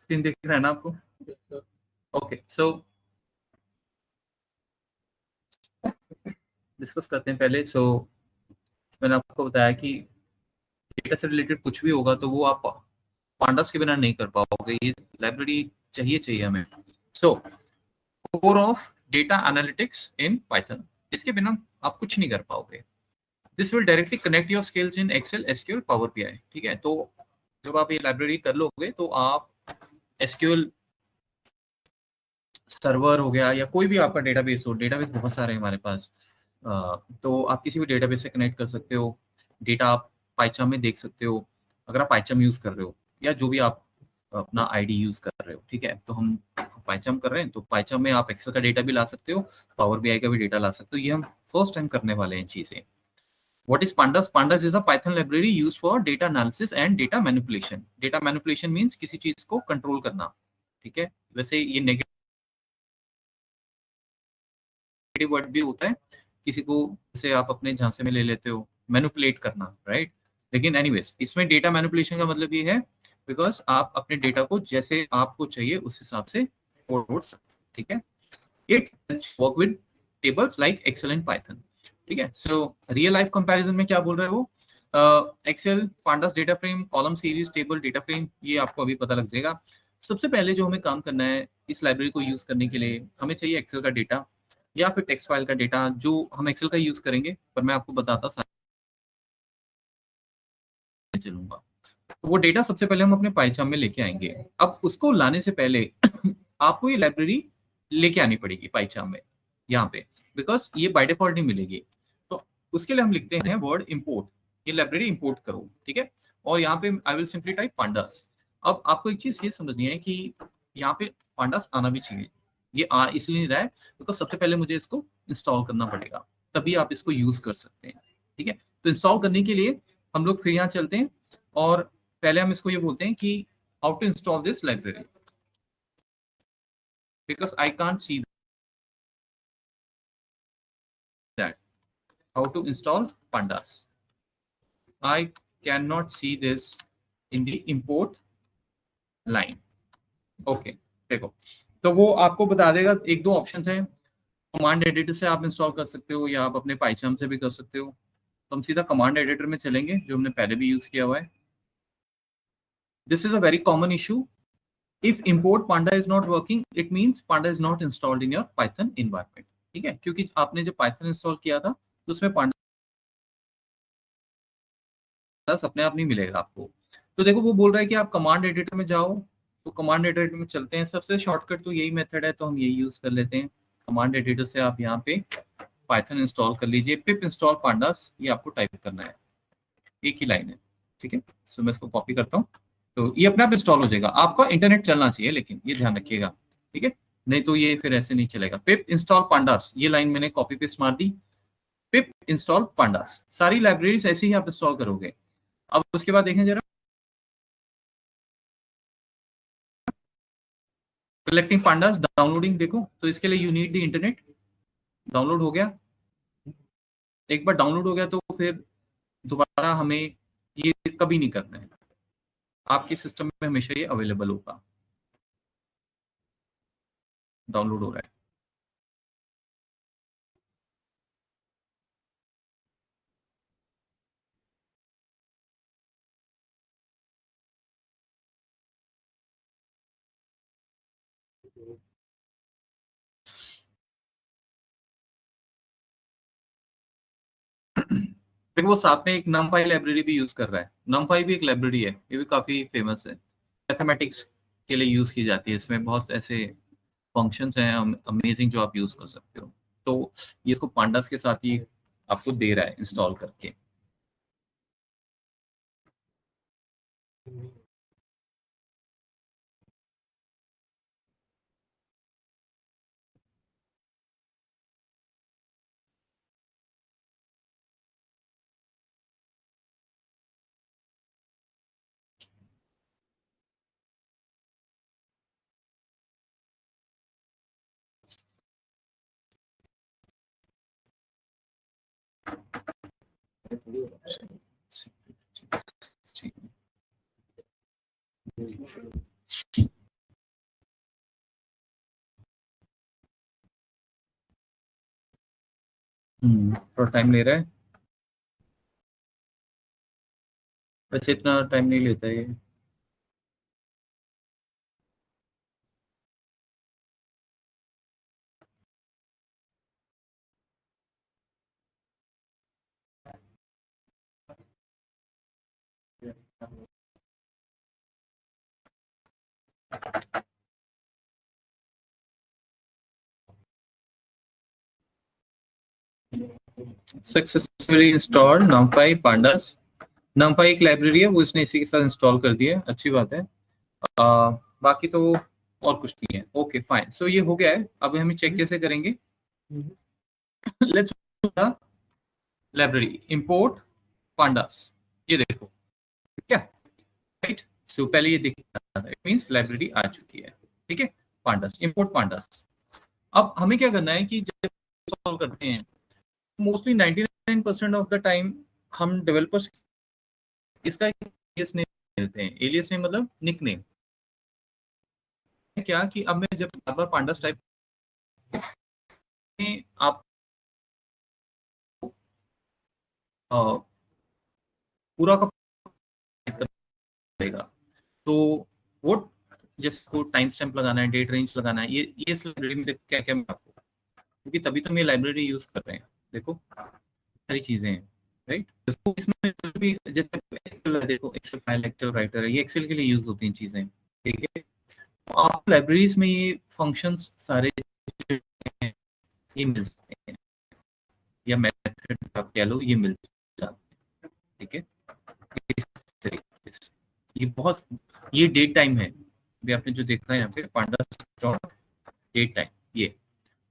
Screen दिख रहा है ना आपको? ओके, सो डिस्कस करते हैं पहले। सो मैंने आपको बताया कि डेटा से रिलेटेड कुछ भी होगा तो वो आप पांडास के बिना नहीं कर पाओगे, ये लाइब्रेरी चाहिए चाहिए हमें। So core of data analytics in Python, इसके बिना आप कुछ नहीं कर पाओगे। This will directly connect your skills in Excel, SQL, Power BI. ठीक है, तो जब आप ये लाइब्रेरी कर लोगे तो आप एसक्यूएल सर्वर हो गया या कोई भी आपका डेटाबेस हो, डेटाबेस बहुत सारे हैं हमारे पास, तो आप किसी भी डेटाबेस से कनेक्ट कर सकते हो। डेटा आप पाइचाम में देख सकते हो अगर आप पाइचाम यूज कर रहे हो, या जो भी आप अपना आईडी यूज कर रहे हो। ठीक है, तो हम पाइचाम कर रहे हैं तो पाइचाम में आप एक्सेल का डेटा भी ला सकते हो, पावर बीआई का भी डेटा ला सकते हो। ये हम फर्स्ट टाइम करने वाले हैं चीजें। What is pandas? Pandas is a Python library used for data analysis and data manipulation. Data manipulation means किसी चीज को कंट्रोल करना। ठीक है, वैसे ये नेगेटिव वर्ड भी होता है, किसी को जैसे आप अपने झांसे में ले लेते हो, मैनिपुलेट करना, राइट। लेकिन एनीवेज इसमें डेटा मैनिपुलेशन का मतलब ये है बिकॉज आप अपने डेटा को जैसे आपको चाहिए उस हिसाब से कोड सकते। ठीक है, it work with tables like Excel and Python. ठीक है, सो रियल लाइफ कंपैरिजन में क्या बोल रहे हो, Excel, pandas data frame, column series, table, data frame, ये आपको अभी पता लग जाएगा। सबसे पहले जो हमें काम करना है इस लाइब्रेरी को यूज करने के लिए, हमें चाहिए एक्सेल का डेटा या फिर टेक्स्ट फाइल का डेटा। जो हम एक्सेल का यूज करेंगे, पर मैं आपको बताता चलूंगा। तो वो डेटा सबसे पहले हम अपने पाइचाम में लेके आएंगे। अब उसको लाने से पहले आपको ये लाइब्रेरी लेके आनी पड़ेगी पाइचाम में यहाँ पे, बिकॉज ये बाय डिफॉल्ट नहीं मिलेगी। तो उसके लिए हम लिखते हैं वर्ड इंपोर्ट, ये लाइब्रेरी इंपोर्ट करो। ठीक है, और यहाँ पे I will simply type pandas. अब आपको एक चीज ये समझनी है कि यहाँ पे पांडास आना भी चाहिए। ये आ इसलिए नहीं रहा है बिकॉज सबसे पहले मुझे इसको इंस्टॉल करना पड़ेगा, तभी आप इसको यूज कर सकते हैं। ठीक है, तो इंस्टॉल करने के लिए हम लोग फिर यहाँ चलते हैं और पहले हम इसको ये बोलते हैं कि how to install this library, because I can't see that how to install pandas. I cannot see this in the import line. Okay, देखो, तो वो आपको बता देगा एक दो ऑप्शंस हैं। कमांड एडिटर से आप इंस्टॉल कर सकते हो या आप अपने पाइचाम से भी कर सकते हो। तो हम सीधा कमांड एडिटर में चलेंगे जो हमने पहले भी यूज किया हुआ है। This is a very common issue. If import panda is not working, it means panda is not installed in your python environment. ठीक है, क्योंकि आपने जब पाइथन इंस्टॉल किया था तो उसमें पांडास अपने आप नहीं मिलेगा आपको। तो देखो वो बोल रहा है कि आप कमांड एडिटर में जाओ, तो कमांड एडिटर में चलते हैं। सबसे शॉर्टकट तो यही मेथड है, तो हम यही यूज कर लेते हैं। कमांड एडिटर से आप यहाँ पे पाइथन इंस्टॉल कर लीजिए, पिप इंस्टॉल पांडास, ये आपको टाइप करना है, एक ही लाइन है। ठीक है, सो मैं इसको कॉपी करता हूँ, तो ये अपने आप इंस्टॉल हो जाएगा। आपका इंटरनेट चलना चाहिए लेकिन ये ध्यान रखिएगा। ठीक है, नहीं तो ये फिर ऐसे नहीं चलेगा। पिप इंस्टॉल पांडास, ये लाइन मैंने कॉपी पेस्ट मार दी। पिप इंस्टॉल पांडास, सारी लाइब्रेरीज ऐसे ही आप इंस्टॉल करोगे। अब उसके बाद देखें जरा, कलेक्टिंग पांडास, डाउनलोडिंग, देखो तो इसके लिए you need the internet. Download हो गया, एक बार डाउनलोड हो गया तो फिर दोबारा हमें ये कभी नहीं करना है, आपके सिस्टम में हमेशा ये अवेलेबल होगा। डाउनलोड हो रहा है। देखो वो साथ में एक numpy लाइब्रेरी भी यूज कर रहा है। numpy भी एक लाइब्रेरी है, ये भी काफी फेमस है, मैथमेटिक्स के लिए यूज की जाती है। इसमें बहुत ऐसे फंक्शंस हैं अमेजिंग जो आप यूज कर सकते हो। तो ये इसको पांडास के साथ ही आपको दे रहा है इंस्टॉल करके। थोड़ा टाइम ले रहा है, वैसे इतना टाइम नहीं लेता है ये। Successfully install numpy pandas। numpy एक लाइब्रेरी है, वो इसने इसी के साथ इंस्टॉल कर दी है, अच्छी बात है। बाकी तो और कुछ नहीं है। ओके फाइन, सो ये हो गया है। अब हम चेक कैसे करेंगे? लेट्स लाइब्रेरी इंपोर्ट pandas, ये देखो, ठीक है, राइट। सो पहले ये दिखता है, इट मींस लाइब्रेरी आ चुकी है, ठीक है। pandas, import pandas। अब हमें क्या करना है कि जब इंस्टॉल करते हैं, मोस्टली 99% ऑफ द टाइम हम डेवलपर्स इसका एक एलियस नेम देते हैं। एलियस नेम मतलब निक नेम। क्या कि अब मैं जब बार बार pandas टाइप में आप पूरा का करेगा, तो वो जिसको टाइम स्टैम्प लगाना है, डेट रेंज लगाना है, ये इस लाइब्रेरी में क्या क्या मैं आपको, क्योंकि तभी तो मैं लाइब्रेरी यूज कर रहे हैं। देखो सारी चीजें हैं, राइट। तो इसमें भी जैसे एक्सेल, देखो एक्सेल फाइल एक्सेल राइटर है, ये एक्सेल के लिए यूज होती हैं चीजें, ठीक है। तो आप लाइब्रेरीज में ये फंक्शंस सारे हैं, ये मिल सकते हैं, या मेथड आप कह लो, ये मिल जाते हैं, ठीक है। इस तरीके से ये बहुत, ये डेट टाइम है, भी आपने जो देखा है यहाँ पे pandas डॉट डेट टाइम। ये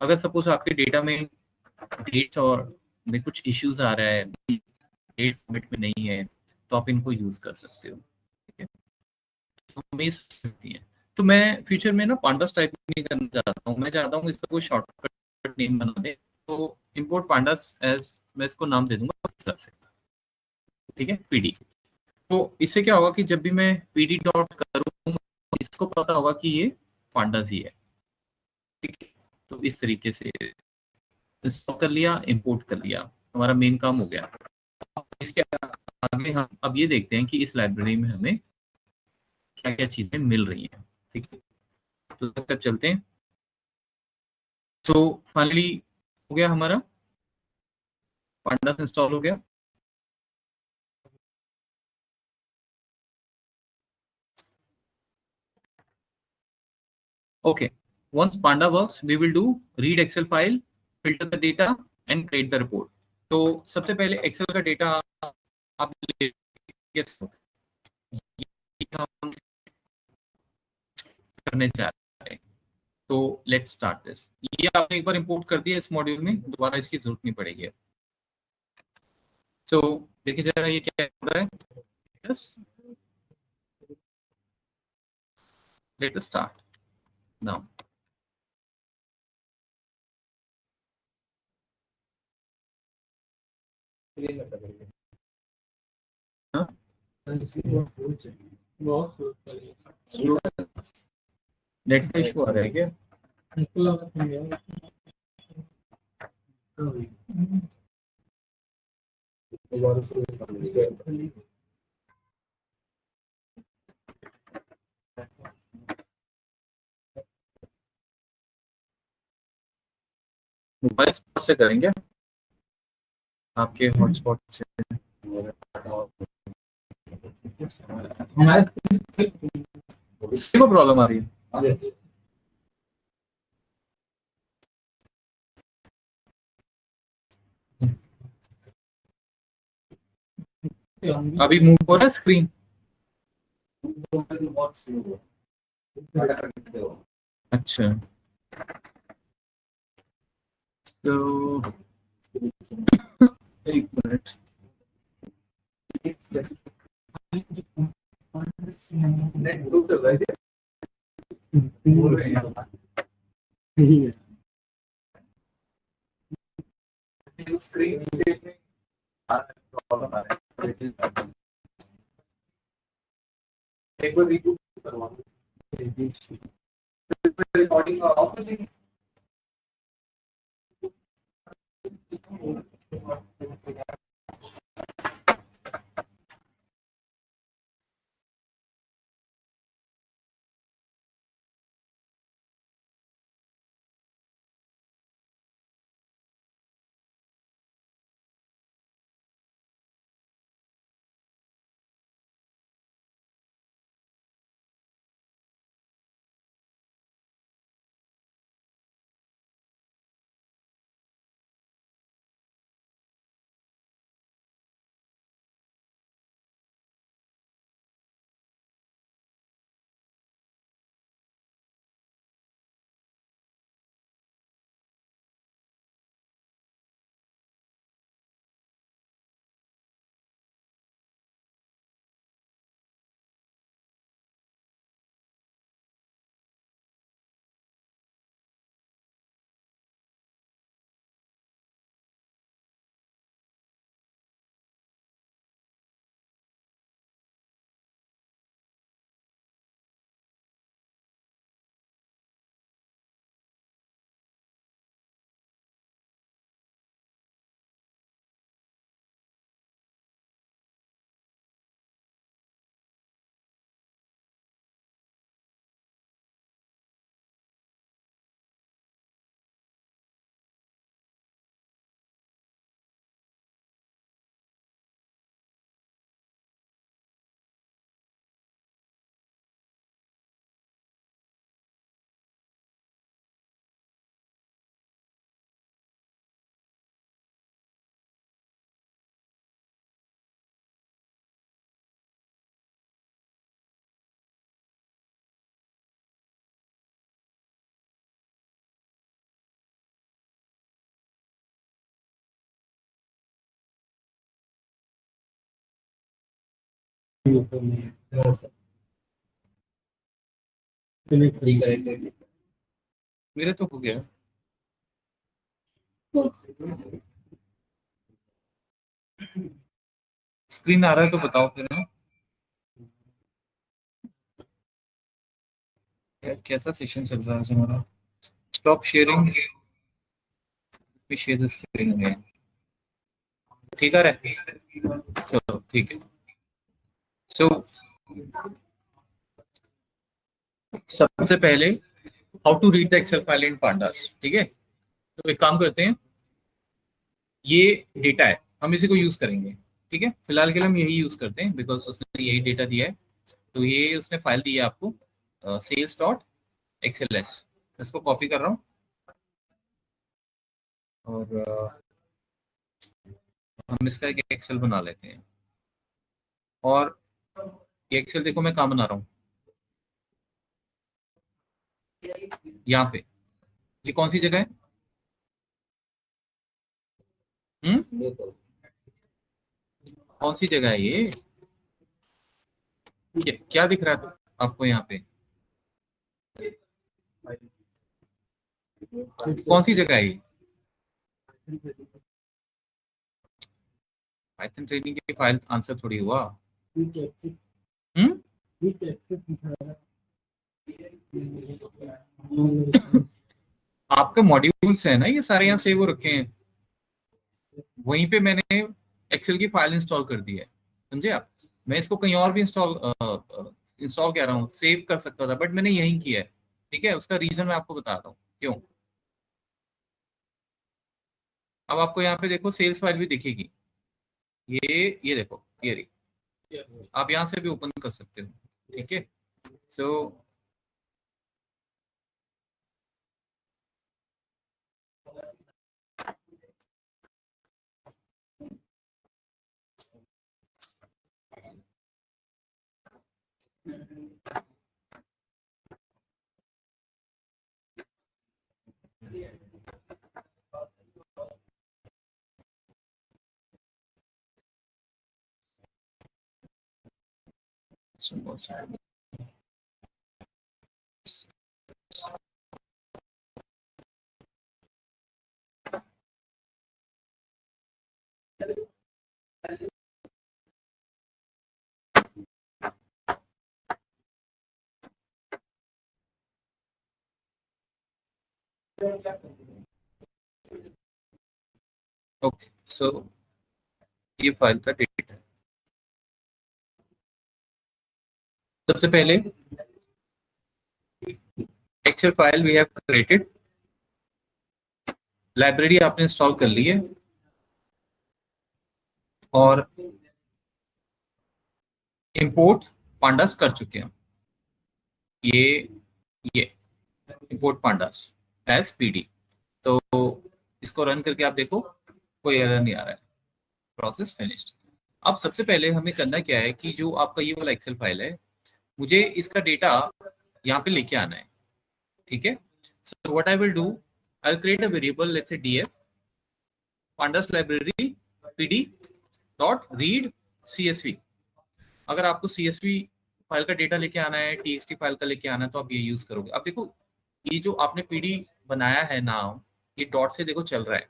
अगर सपोज आपके डेटा में डेट्स और में कुछ इश्यूज आ रहा है, डेट फॉर्मेट में नहीं है, तो आप इनको यूज कर सकते हो, ठीक है। तो हमें सकती है, तो मैं फ्यूचर में ना pandas टाइप नहीं करना चाहता हूँ, मैं चाहता हूँ इसका कोई शॉर्टकट नेम बना दे। तो इंपोर्ट pandas एज, मैं इसको नाम दे दूंगा इस तरह से, ठीक है, पीडी। तो इससे क्या होगा कि जब भी मैं पीडी डॉट करूँ, इसको पता होगा कि ये pandas ही है, ठीक है। तो इस तरीके से इंस्टॉल कर लिया, इंपोर्ट कर लिया, हमारा मेन काम हो गया। इसके आगे हम अब ये देखते हैं कि इस लाइब्रेरी में हमें क्या क्या चीजें मिल रही हैं, ठीक है। तो तब चलते हैं। तो फाइनली हो गया हमारा, pandas इंस्टॉल हो गया। Okay, once panda works, we will do read excel file, filter the data and create the report। तो सबसे पहले एक्सेल का डेटा आप लेके ये हम करने जा रहे हैं। तो लेट्स स्टार्ट दिस। ये आपने एक बार इंपोर्ट कर दिया इस मॉड्यूल में, दोबारा इसकी जरूरत नहीं पड़ेगी। सो देखिए जरा ये क्या हो रहा है। Yes, let us start now. Net का इशू आ रहा है क्या? मोबाइल से करेंगे आपके हॉटस्पॉट से? इसको प्रॉब्लम आ रही है? अभी मूव हो रहा है स्क्रीन? अच्छा, तो एक मिनट। स्क्रीन प्रॉब्लम आ रहा है, एक बार रिबूट करवा दो। रिकॉर्डिंग ऑफ मेरे तो हो गया। स्क्रीन आ रहा है तो बताओ फिर ना यार, कैसा सेशन चल रहा है आज हमारा। Stop sharing, share the screen again. ठीक है, चलो ठीक है। सो सबसे पहले how to read the Excel file in pandas. ठीक है, तो एक काम करते हैं, ये डेटा है, हम इसी को यूज करेंगे। ठीक है, फिलहाल के लिए हम यही यूज करते हैं बिकॉज उसने यही डेटा दिया है। तो ये उसने फाइल दी है आपको, सेल्स डॉट एक्सएलएस। इसको कॉपी कर रहा हूँ और हम इसका एक एक्सेल बना लेते हैं। और ये एक्सेल देखो मैं कहाँ बना रहा हूँ, यहाँ पे। ये कौन सी जगह है? हम्म, कौन सी जगह है ये? क्या दिख रहा है आपको यहाँ पे? कौन सी जगह है ये? पाइथन ट्रेनिंग की फाइल आंसर थोड़ी हुआ। हम्म, आपका मॉड्यूल्स है ना ये सारे, यहाँ सेव हो रखे हैं। वहीं पे मैंने एक्सेल की फाइल इंस्टॉल कर दी है, समझे आप? मैं इसको कहीं और भी इंस्टॉल कह रहा हूँ, सेव कर सकता था बट मैंने यहीं किया है। ठीक है, उसका रीजन मैं आपको बताता हूँ क्यों। अब आपको यहाँ पे देखो सेल्स फाइल भी दिखेगी। ये देखो, ये रही। आप यहाँ से भी ओपन कर सकते हो। ठीक है, सो ओके। सो ये फाइल का डेटा है। सबसे पहले Excel file we have created, library आपने इंस्टॉल कर ली है और इंपोर्ट पांडास कर चुके हैं। ये इंपोर्ट पांडास एज पीडी, तो इसको रन करके आप देखो कोई एरर नहीं आ रहा है, प्रोसेस फिनिश्ड। अब सबसे पहले हमें करना क्या है कि जो आपका ये वाला एक्सेल फाइल है, मुझे इसका डेटा यहाँ पे लेके आना है, ठीक है। So what I will do, I will create a variable, let's say DF pandas library PD dot read CSV. अगर आपको सीएसवी फाइल का डेटा लेके आना है, टीएक्सटी फाइल का लेके आना है, तो आप ये यूज करोगे। अब देखो ये जो आपने पीडी बनाया है नाउ, ये डॉट से देखो चल रहा है,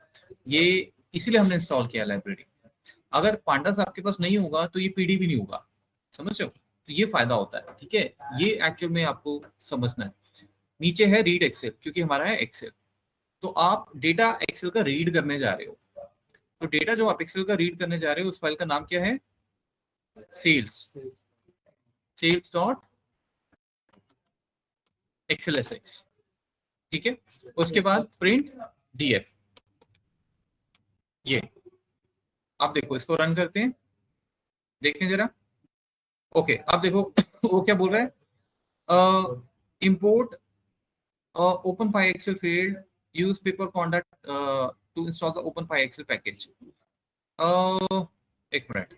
ये इसीलिए हमने इंस्टॉल किया लाइब्रेरी। अगर पांडास आपके पास नहीं होगा तो ये पीडी भी नहीं होगा, समझ रहे हो? तो ये फायदा होता है, ठीक है। ये एक्चुअल में आपको समझना है। नीचे है रीड एक्सेल, क्योंकि हमारा है एक्सेल, तो आप डेटा एक्सेल का रीड करने जा रहे हो। तो डेटा जो आप एक्सेल का रीड करने जा रहे हो, उस फाइल का नाम क्या है? Sales, sales dot Excel SX, ठीक है। उसके बाद प्रिंट डीएफ, ये आप देखो, इसको रन करते हैं, देखें जरा। ओके, अब देखो वो क्या बोल रहा है, import open py Excel field, use paper conduct to install the open py Excel package. एक मिनट,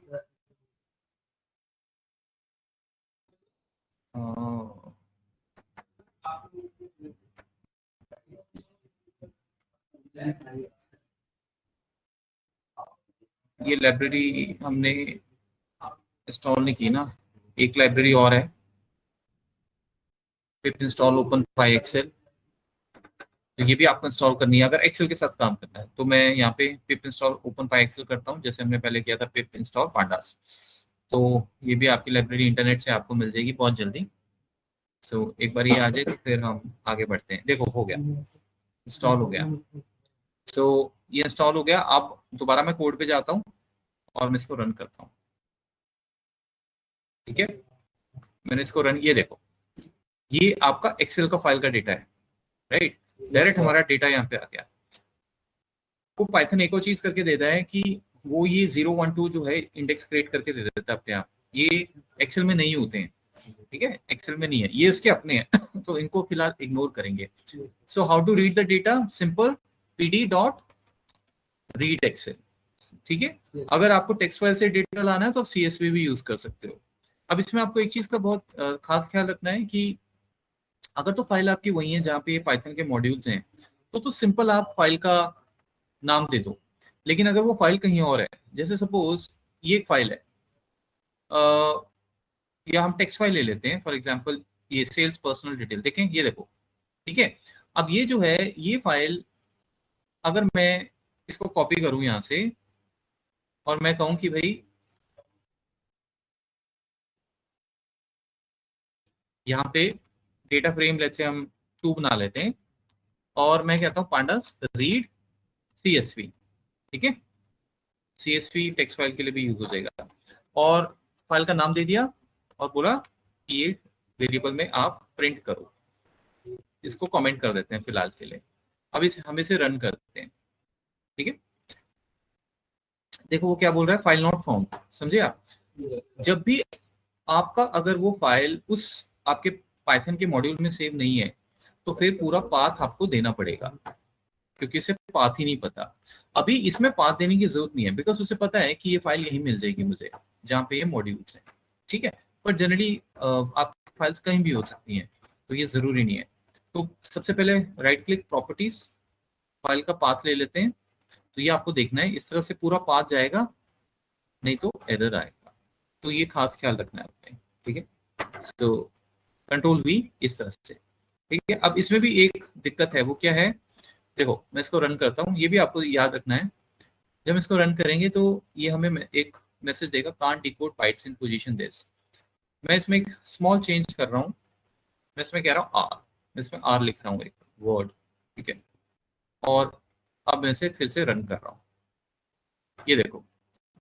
ये लाइब्रेरी हमने इंस्टॉल नहीं की ना, एक लाइब्रेरी और है, pip install open py Excel, तो ये भी आपको इंस्टॉल करनी है अगर एक्सेल के साथ काम करना है। तो मैं यहाँ पे पिप इंस्टॉल ओपन पाई एक्सेल करता हूँ, जैसे हमने पहले किया था पिप इंस्टॉल पांडास। तो ये भी आपकी लाइब्रेरी इंटरनेट से आपको मिल जाएगी बहुत जल्दी। सो एक बार ये आ जाए तो फिर हम आगे बढ़ते हैं। देखो हो गया, इंस्टॉल हो गया। सो ये इंस्टॉल हो गया। अब दोबारा मैं कोड पे जाता हूँ और मैं इसको रन करता हूँ, ठीक है। मैंने इसको रन, ये देखो ये आपका एक्सेल का फाइल का डेटा है, राइट। डायरेक्ट हमारा डेटा यहाँ पे आ गया। वो पाइथन एक और चीज करके देता है कि वो ये 012 जो है इंडेक्स क्रिएट करके दे देता है अपने आप। ये एक्सेल में नहीं होते हैं, ठीक है, एक्सेल में नहीं है, ये इसके अपने हैं तो इनको फिलहाल इग्नोर करेंगे। So how to read the data, simple PD dot read Excel, ठीक है। अगर आपको टेक्स्ट फाइल से डेटा लाना है तो आप सीएसवी भी यूज कर सकते हो। अब इसमें आपको एक चीज का बहुत खास ख्याल रखना है कि अगर तो फाइल आपकी वही है जहाँ पे पाइथन के मॉड्यूल्स हैं, तो सिंपल आप फाइल का नाम दे दो। लेकिन अगर वो फाइल कहीं और है, जैसे सपोज ये एक फाइल है, या हम टेक्स्ट फाइल ले लेते हैं फॉर एग्जांपल, ये सेल्स पर्सनल डिटेल, देखें ये देखो, ठीक है। अब ये जो है ये फाइल, अगर मैं इसको कॉपी करूं यहाँ से और मैं कहूं कि भाई यहाँ पे डेटा फ्रेम लेते हम 2 बना लेते हैं, और मैं कहता हूँ पांडास रीड सीएसवी, ठीक है। सीएसवी टेक्स्ट फाइल के लिए भी यूज हो जाएगा। और फाइल का नाम दे दिया और बोला कि ये वेरिएबल में आप प्रिंट करो। इसको कमेंट कर देते हैं फिलहाल के लिए। अब हम इसे रन करते हैं, ठीक है। देखो वो क्या बोल रहा है, फाइल नॉट फाउंड, समझे आप? जब भी आपका अगर वो फाइल उस आपके पाइथन के मॉड्यूल में सेव नहीं है, तो फिर पूरा पाथ आपको देना पड़ेगा, क्योंकि इसे पाथ ही नहीं पता। अभी इसमें पाथ देने की जरूरत नहीं है, बिकॉज उसे पता है कि ये फाइल यहीं मिल जाएगी मुझे जहाँ पे ये मॉड्यूल्स हैं, ठीक है। पर जनरली आप फाइल्स कहीं भी हो सकती हैं, तो ये जरूरी नहीं है। तो सबसे पहले राइट क्लिक प्रॉपर्टीज, फाइल का पाथ ले लेते हैं। तो ये आपको देखना है, इस तरह से पूरा पाथ जाएगा, नहीं तो एरर आएगा। तो ये खास ख्याल रखना है आपने, ठीक है। तो कंट्रोल वी इस तरह से, ठीक है। अब इसमें भी एक दिक्कत है, वो क्या है, देखो मैं इसको रन करता हूँ, ये भी आपको याद रखना है। जब हम इसको रन करेंगे तो ये हमें एक मैसेज देगा, can't decode bytes in position this. मैं इसमें एक स्मॉल चेंज कर रहा हूँ, मैं इसमें कह रहा हूँ आर, मैं इसमें आर लिख रहा हूँ एक वर्ड, ठीक है। और अब मैं इसे फिर से रन कर रहा हूँ, ये देखो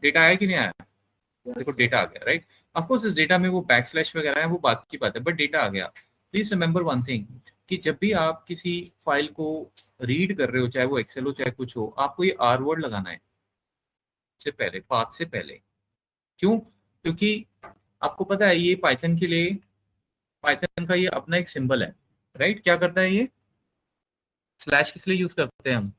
डेटा आया कि नहीं आया, देखो डेटा आ गया, राइट। ऑफ कोर्स इस डेटा में वो बैकस्लैश वगैरह है, वो बात की बात है, बट डेटा आ गया। प्लीज रिमेंबर वन थिंग कि जब भी आप किसी फाइल को रीड कर रहे हो, चाहे वो एक्सेल हो चाहे कुछ हो, आपको ये आर वर्ड लगाना है से पहले, पाथ से पहले। क्यों? क्योंकि आपको पता है ये पाइथन के लिए, पाइथन का ये अपना एक सिंबल है, राइट। क्या करता है ये? स्लैश किस लिए यूज करते हैं हम?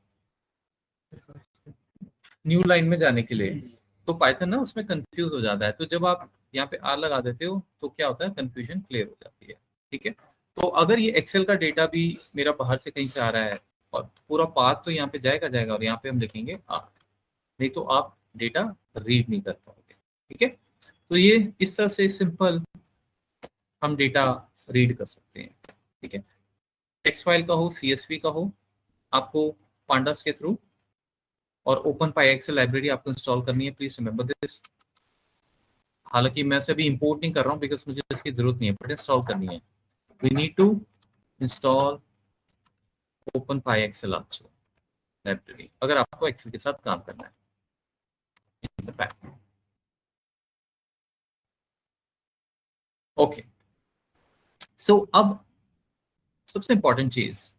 न्यू लाइन में जाने के लिए। तो पाइथन ना उसमें कंफ्यूज हो जाता है, तो जब आप यहाँ पे आर लगा देते हो तो क्या होता है, कंफ्यूजन क्लियर हो जाती है। ठीक है, तो अगर ये एक्सेल का डेटा भी मेरा बाहर से कहीं से आ रहा है और पूरा पाथ तो यहाँ पे जाएगा जाएगा, और यहाँ पे हम लिखेंगे आर, नहीं तो आप डेटा रीड नहीं कर पाओगे। ठीक है, तो ये इस तरह से सिंपल हम डेटा रीड कर सकते हैं। ठीक है, टेक्स्ट फाइल का हो, सीएसवी का हो, आपको पांडास के थ्रू और ओपन पाई एक्सेल लाइब्रेरी आपको इंस्टॉल करनी है, प्लीज रिमेंबर दिस। हालांकि मैं इसे अभी इंपोर्ट नहीं कर रहा हूँ बिकॉज मुझे इसकी जरूरत नहीं है, बट इंस्टॉल करनी है। We need to install open py Excel also library, अगर आपको एक्सेल के साथ काम करना है। ओके, सो अब सबसे इंपॉर्टेंट चीज,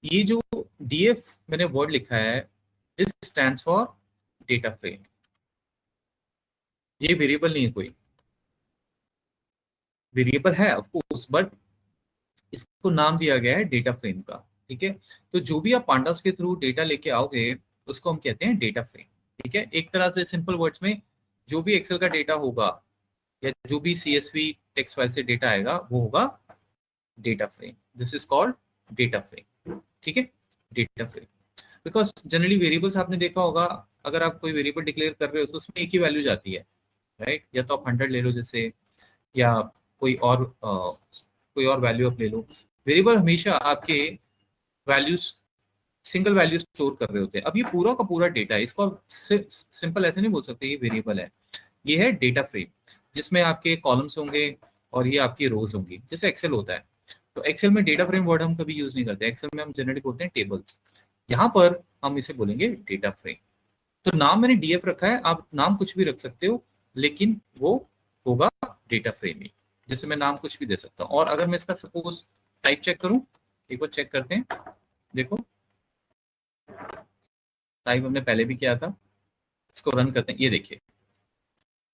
ये जो डीएफ मैंने वर्ड लिखा है, this stands for data frame. ये वेरिएबल नहीं है, कोई वेरिएबल है ऑफ कोर्स, बट इसको नाम दिया गया है डेटा फ्रेम का। ठीक है, तो जो भी आप पांडास के थ्रू डेटा लेके आओगे उसको हम कहते हैं डेटा फ्रेम। ठीक है, एक तरह से सिंपल वर्ड्स में जो भी एक्सेल का डेटा होगा या जो भी सीएसवी टेक्स्ट फाइल से डेटा आएगा वो होगा data frame. This is called data frame. ठीक है, data frame, because generally variables आपने देखा होगा, अगर आप कोई वेरिएबल डिक्लेयर कर रहे हो तो उसमें एक ही वैल्यू जाती है, राइट। या तो आप 100 ले लो जैसे, या कोई और वैल्यू आप ले लो। वेरिएबल हमेशा आपके वैल्यूज, सिंगल वैल्यू स्टोर कर रहे होते हैं। अब ये पूरा का पूरा डेटा है, इसको सिंपल ऐसे नहीं बोल सकते ये वेरिएबल है, ये है डेटा फ्रेम, जिसमें आपके कॉलम्स होंगे और ये आपकी रोज होंगी, जैसे एक्सेल होता है। तो एक्सेल में डेटा फ्रेम वर्ड हम कभी यूज नहीं करते, एक्सेल में हम जनरली बोलते हैं टेबल्स। यहाँ पर हम इसे बोलेंगे डेटा फ्रेम। तो नाम मैंने डीएफ रखा है, आप नाम कुछ भी रख सकते हो, लेकिन वो होगा डेटा फ्रेम ही। जैसे मैं नाम कुछ भी दे सकता हूँ, और अगर मैं इसका सपोज टाइप चेक करूं, एक बार चेक करते हैं, देखो टाइप हमने पहले भी किया था, इसको रन करते हैं, ये देखिए।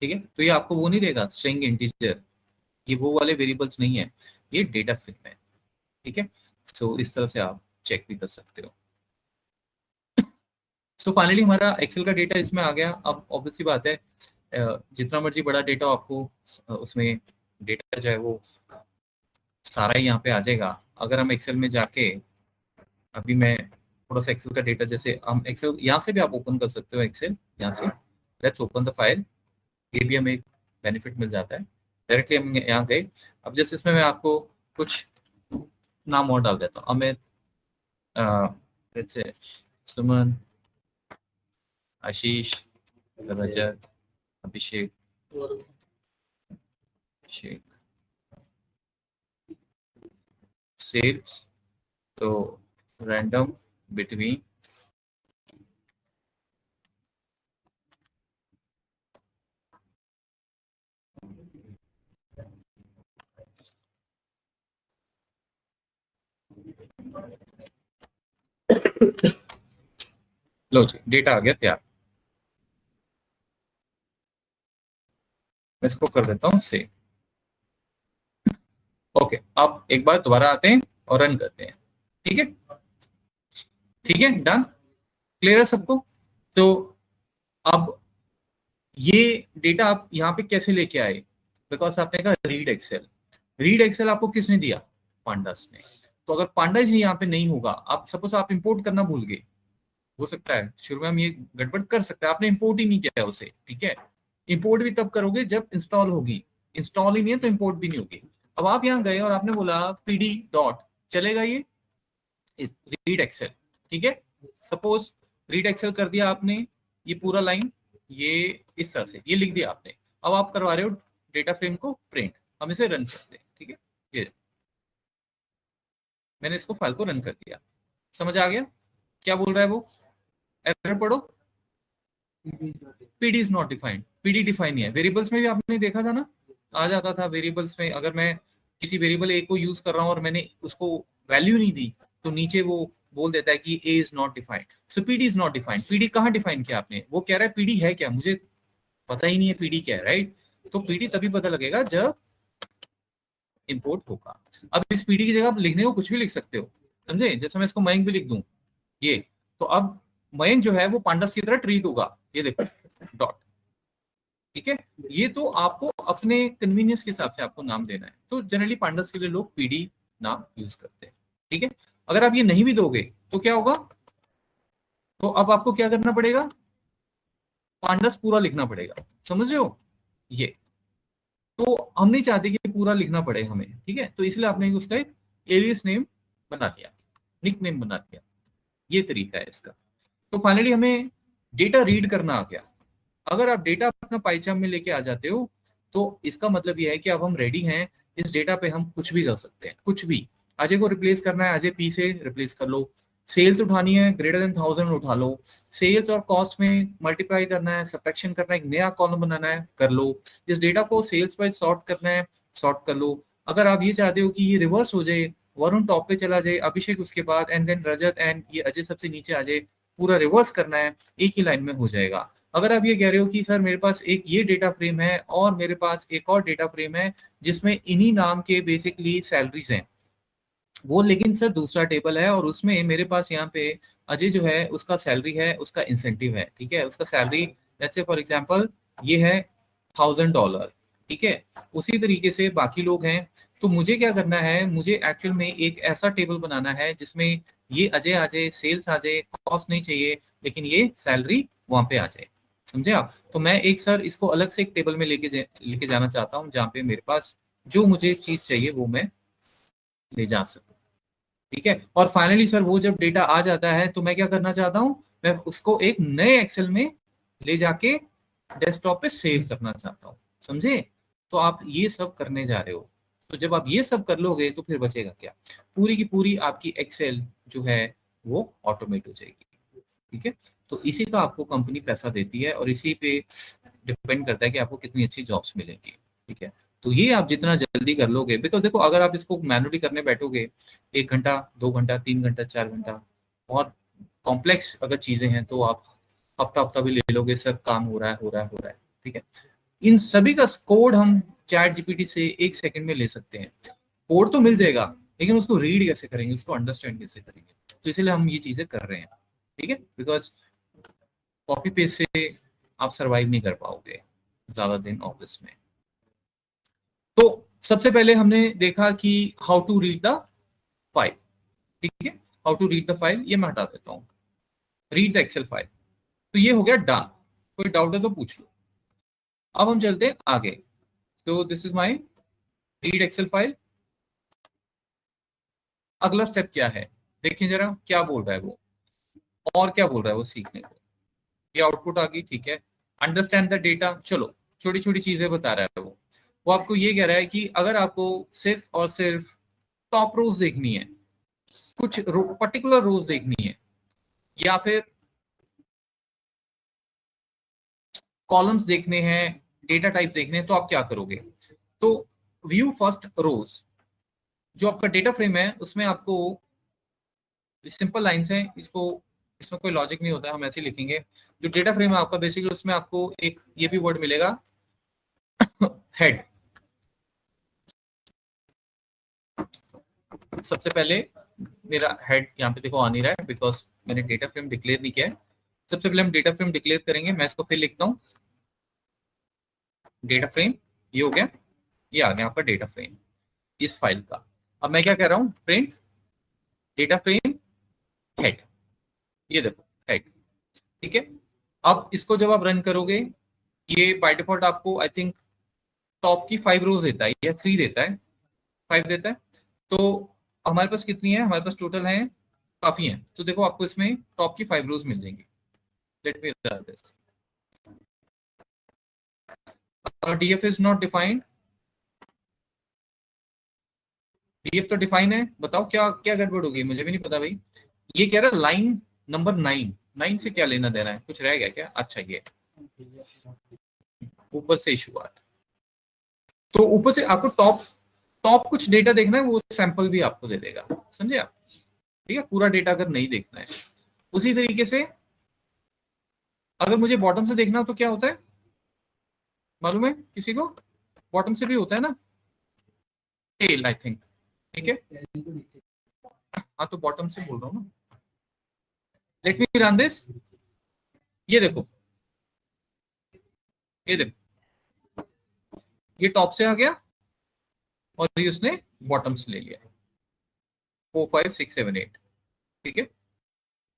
ठीक है, तो ये आपको वो नहीं देगा स्ट्रिंग इंटीजर, ये वो वाले वेरिएबल्स नहीं है, ये डेटा फ्रेम है। ठीक है, सो इस तरह से आप चेक भी कर सकते हो। सो फाइनली हमारा एक्सेल का डेटा इसमें आ गया। अब ऑब्वियसली बात है, जितना मर्जी बड़ा डेटा आपको उसमें डेटा जो है वो सारा ही यहाँ पे आ जाएगा। अगर हम एक्सेल में जाके, अभी मैं थोड़ा सा एक्सेल का डेटा, जैसे हम एक्सेल यहाँ से भी आप ओपन कर सकते हो, एक्सेल यहाँ से, लेट्स ओपन द फाइल, ये भी हमें एक बेनिफिट मिल जाता है। डायरेक्टली हम यहाँ गए, अब जैसे इसमें मैं आपको कुछ नाम और डाल देता हूँ, अमित, जैसे सुमन, आशीष, रजत, अभिषेक, अभिषेक, सेल्स, तो रैंडम बिटवीन, लो जी डेटा आ गया तैयार। मैं इसको कर देता हूँ सेव। ओके, अब एक बार दोबारा आते हैं और रन करते हैं। ठीक है, ठीक है, डन, क्लियर है सबको? तो अब ये डेटा आप यहाँ पे कैसे लेके आए? बिकॉज आपने कहा रीड एक्सेल, रीड एक्सेल आपको किसने दिया? पांडास ने। तो अगर पांडास जी यहाँ पे नहीं होगा, आप सपोज आप इंपोर्ट करना भूल गए, हो सकता है शुरू में हम ये गड़बड़ कर सकते हैं, आपने इंपोर्ट ही नहीं किया उसे। ठीक है, इंपोर्ट भी तब करोगे जब इंस्टॉल होगी, इंस्टॉल ही नहीं है तो इंपोर्ट भी नहीं होगी। अब आप यहाँ गए और आपने बोला पीडी डॉट, चलेगा ये रीड एक्सेल? ठीक है, सपोज रीड एक्सेल कर दिया आपने, ये पूरा लाइन, ये इस तरह से ये लिख दिया आपने। अब आप करवा रहे हो डेटा फ्रेम को प्रिंट, हम इसे रन करते हैं। ठीक है, ये मैंने इसको फाइल को रन कर दिया, समझ आ गया क्या बोल रहा है वो? एरर पढ़ो, PD is not defined, PD define नहीं है। वेरिएबल्स में भी आपने देखा था ना, आ जाता था वेरिएबल्स में, अगर मैं किसी वेरिएबल ए को यूज कर रहा हूँ और मैंने उसको वैल्यू नहीं दी तो नीचे वो बोल देता है कि A is not defined. So PD is not defined. PD कहाँ डिफाइन किया आपने? वो कह रहा है पीडी है क्या, मुझे पता ही नहीं है पीडी क्या है, राइट? तो पीडी तभी पता लगेगा जब इंपोर्ट होगा। अब इस पीडी की जगह आप लिखने को कुछ भी लिख सकते हो, समझे? जैसे मैं इसको मयंक भी लिख दूं ये, तो अब मयंक जो है वो पांडस की तरह ट्रीट होगा, ये देखो डॉट, ठीक है? ये तो आपको अपने कन्वीनियंस के हिसाब से आपको नाम देना है। तो जनरली पांडस के लिए लोग पीडी नाम यूज करते हैं, ठीक है? अगर आप ये नहीं भी दोगे तो क्या होगा? तो अब आपको क्या करना पड़ेगा? पांडस पूरा लिखना पड़ेगा, समझ रहे हो? ये तो हम नहीं चाहते कि पूरा लिखना पड़े हमें, ठीक है? तो इसलिए आपने उसका एक एलियस नेम बना दिया, निक नेम बना दिया, ये तरीका है इसका। तो फाइनली हमें डेटा रीड करना आ गया। अगर आप डेटा अपना पाइचार्ट में लेके आ जाते हो तो इसका मतलब ये है कि अब हम रेडी हैं, इस डेटा पे हम कुछ भी कर सकते हैं, कुछ भी। अजय को रिप्लेस करना है, अजय पी से रिप्लेस कर लो। सेल्स उठानी है, ग्रेटर देन 1000 उठा लो। सेल्स और कॉस्ट में मल्टीप्लाई करना है, सबट्रैक्शन करना है, एक नया कॉलम बनाना है, कर लो। इस डेटा को सेल्स वाइज सॉर्ट करना है, सॉर्ट कर लो। अगर आप ये चाहते हो कि ये रिवर्स हो जाए, वरुण टॉप पे चला जाए, अभिषेक उसके बाद, एंड देन रजत, एंड ये अजय सबसे नीचे आ जाए, पूरा रिवर्स करना है, एक ही लाइन में हो जाएगा। अगर आप ये कह रहे हो कि सर मेरे पास एक ये डेटा फ्रेम है और मेरे पास एक और डेटा फ्रेम है जिसमें इन्हीं नाम के बेसिकली सैलरीज हैं, वो लेकिन सर दूसरा टेबल है और उसमें मेरे पास यहाँ पे अजय जो है उसका सैलरी है, उसका इंसेंटिव है, ठीक है? उसका salary let's say for example ये है $1000, ठीक है? उसी तरीके से बाकी लोग हैं। तो मुझे क्या करना है, मुझे एक्चुअल में एक ऐसा टेबल बनाना है जिसमें ये अजय आ जाए, सेल्स आ जाए, कॉस्ट नहीं चाहिए, लेकिन ये सैलरी वहां पे आ जाए, समझे आप? तो मैं एक सर इसको अलग से एक टेबल में लेके जाना चाहता हूँ जहाँ पे मेरे पास जो मुझे चीज चाहिए वो मैं ले जा सकूँ, ठीक है? और फाइनली सर वो जब डेटा आ जाता है तो मैं क्या करना चाहता हूँ, मैं उसको एक नए एक्सेल में ले जाके डेस्कटॉप पे सेव करना चाहता हूँ, समझे? तो आप ये सब करने जा रहे हो। तो जब आप ये सब कर लोगे तो फिर बचेगा क्या? पूरी की पूरी आपकी एक्सेल जो है वो ऑटोमेट हो जाएगी, ठीक है? तो इसी का आपको कंपनी पैसा देती है और इसी पे डिपेंड करता है कि आपको कितनी अच्छी जॉब्स मिलेंगी, ठीक है? तो ये आप जितना जल्दी कर लोगे, बिकॉज देखो अगर आप इसको मैनुअली करने बैठोगे 1 घंटा, 2 घंटा, 3 घंटा, 4 घंटा, और कॉम्प्लेक्स अगर चीजें हैं तो आप हफ्ता हफ्ता भी ले लोगे, सर काम हो रहा है, हो रहा है, हो रहा है, ठीक है? इन सभी का कोड हम चैट जीपीटी से 1 सेकंड में ले सकते हैं। कोड तो मिल जाएगा लेकिन उसको रीड कैसे करेंगे, उसको अंडरस्टैंड कैसे करेंगे? तो इसलिए हम ये चीजें कर रहे हैं, ठीक है? बिकॉज कॉपी पेस्ट से आप सरवाइव नहीं कर पाओगे ज्यादा दिन ऑफिस में। तो सबसे पहले हमने देखा कि how to read the file, ठीक है? How to read the file, ये मैं हटा देता हूँ, रीड द एक्सेल फाइल। तो ये हो गया डन। कोई डाउट है तो पूछ लो। अब हम चलते हैं आगे। So this is my read Excel file. अगला स्टेप क्या है, देखिए जरा क्या बोल रहा है वो, और क्या बोल रहा है वो सीखने को। ये आउटपुट आ गई, ठीक है? अंडरस्टैंड द डेटा, चलो छोटी छोटी चीजें बता रहा है वो आपको ये कह रहा है कि अगर आपको सिर्फ और सिर्फ टॉप रोज देखनी है, कुछ पर्टिकुलर रोज देखनी है, या फिर कॉलम्स देखने हैं, डेटा टाइप देखने हैं, तो आप क्या करोगे? तो व्यू फर्स्ट रोज, जो आपका डेटा फ्रेम है उसमें आपको सिंपल लाइंस है, इसको इसमें कोई लॉजिक नहीं होता है, हम ऐसे ही लिखेंगे। जो डेटा फ्रेम है आपका बेसिकली उसमें आपको एक ये भी वर्ड मिलेगा हेड। सबसे पहले मेरा हेड यहाँ पे देखो आ नहीं रहा है बिकॉज मैंने डेटा फ्रेम डिक्लेयर नहीं किया है। सबसे पहले हम डेटा फ्रेम डिक्लेयर करेंगे, मैं इसको फिर लिखता हूँ डेटा फ्रेम, ये हो गया, ये आ गया आपका डेटा फ्रेम इस फाइल का। अब मैं क्या कह रहा हूँ, प्रिंट डेटा फ्रेम हेड, ये देखो हेड, ठीक है? अब इसको जब आप रन करोगे, ये बाय डिफॉल्ट आपको आई थिंक टॉप की 5 रोज देता है या 3 देता है, 5 देता है। तो हमारे पास कितनी है, हमारे पास टोटल है काफी है। तो देखो आपको इसमें टॉप की 5 रोज मिल जाएंगी। Let me run this. DF is not defined, DF तो डिफाइन है, बताओ क्या क्या गड़बड़ होगी, मुझे भी नहीं पता भाई। ये कह रहा है लाइन नंबर 9, 9 से क्या लेना देना है, कुछ रह गया क्या? अच्छा ये ऊपर से इशू आ रहा है, तो ऊपर से आपको टॉप टॉप कुछ डेटा देखना है, वो सैंपल भी आपको दे देगा, समझे आप? ठीक है, पूरा डेटा अगर नहीं देखना है। उसी तरीके से अगर मुझे बॉटम से देखना हो तो क्या होता है मालूम है किसी को? बॉटम से भी होता है ना, टेल आई थिंक, ठीक है। हाँ तो बॉटम से बोल रहा हूँ ना। लेट मी रन दिस, ये देखो, ये देखो, ये टॉप से आ गया और ये उसने बॉटम से ले लिया, 4 5 6 7 8, ठीक है।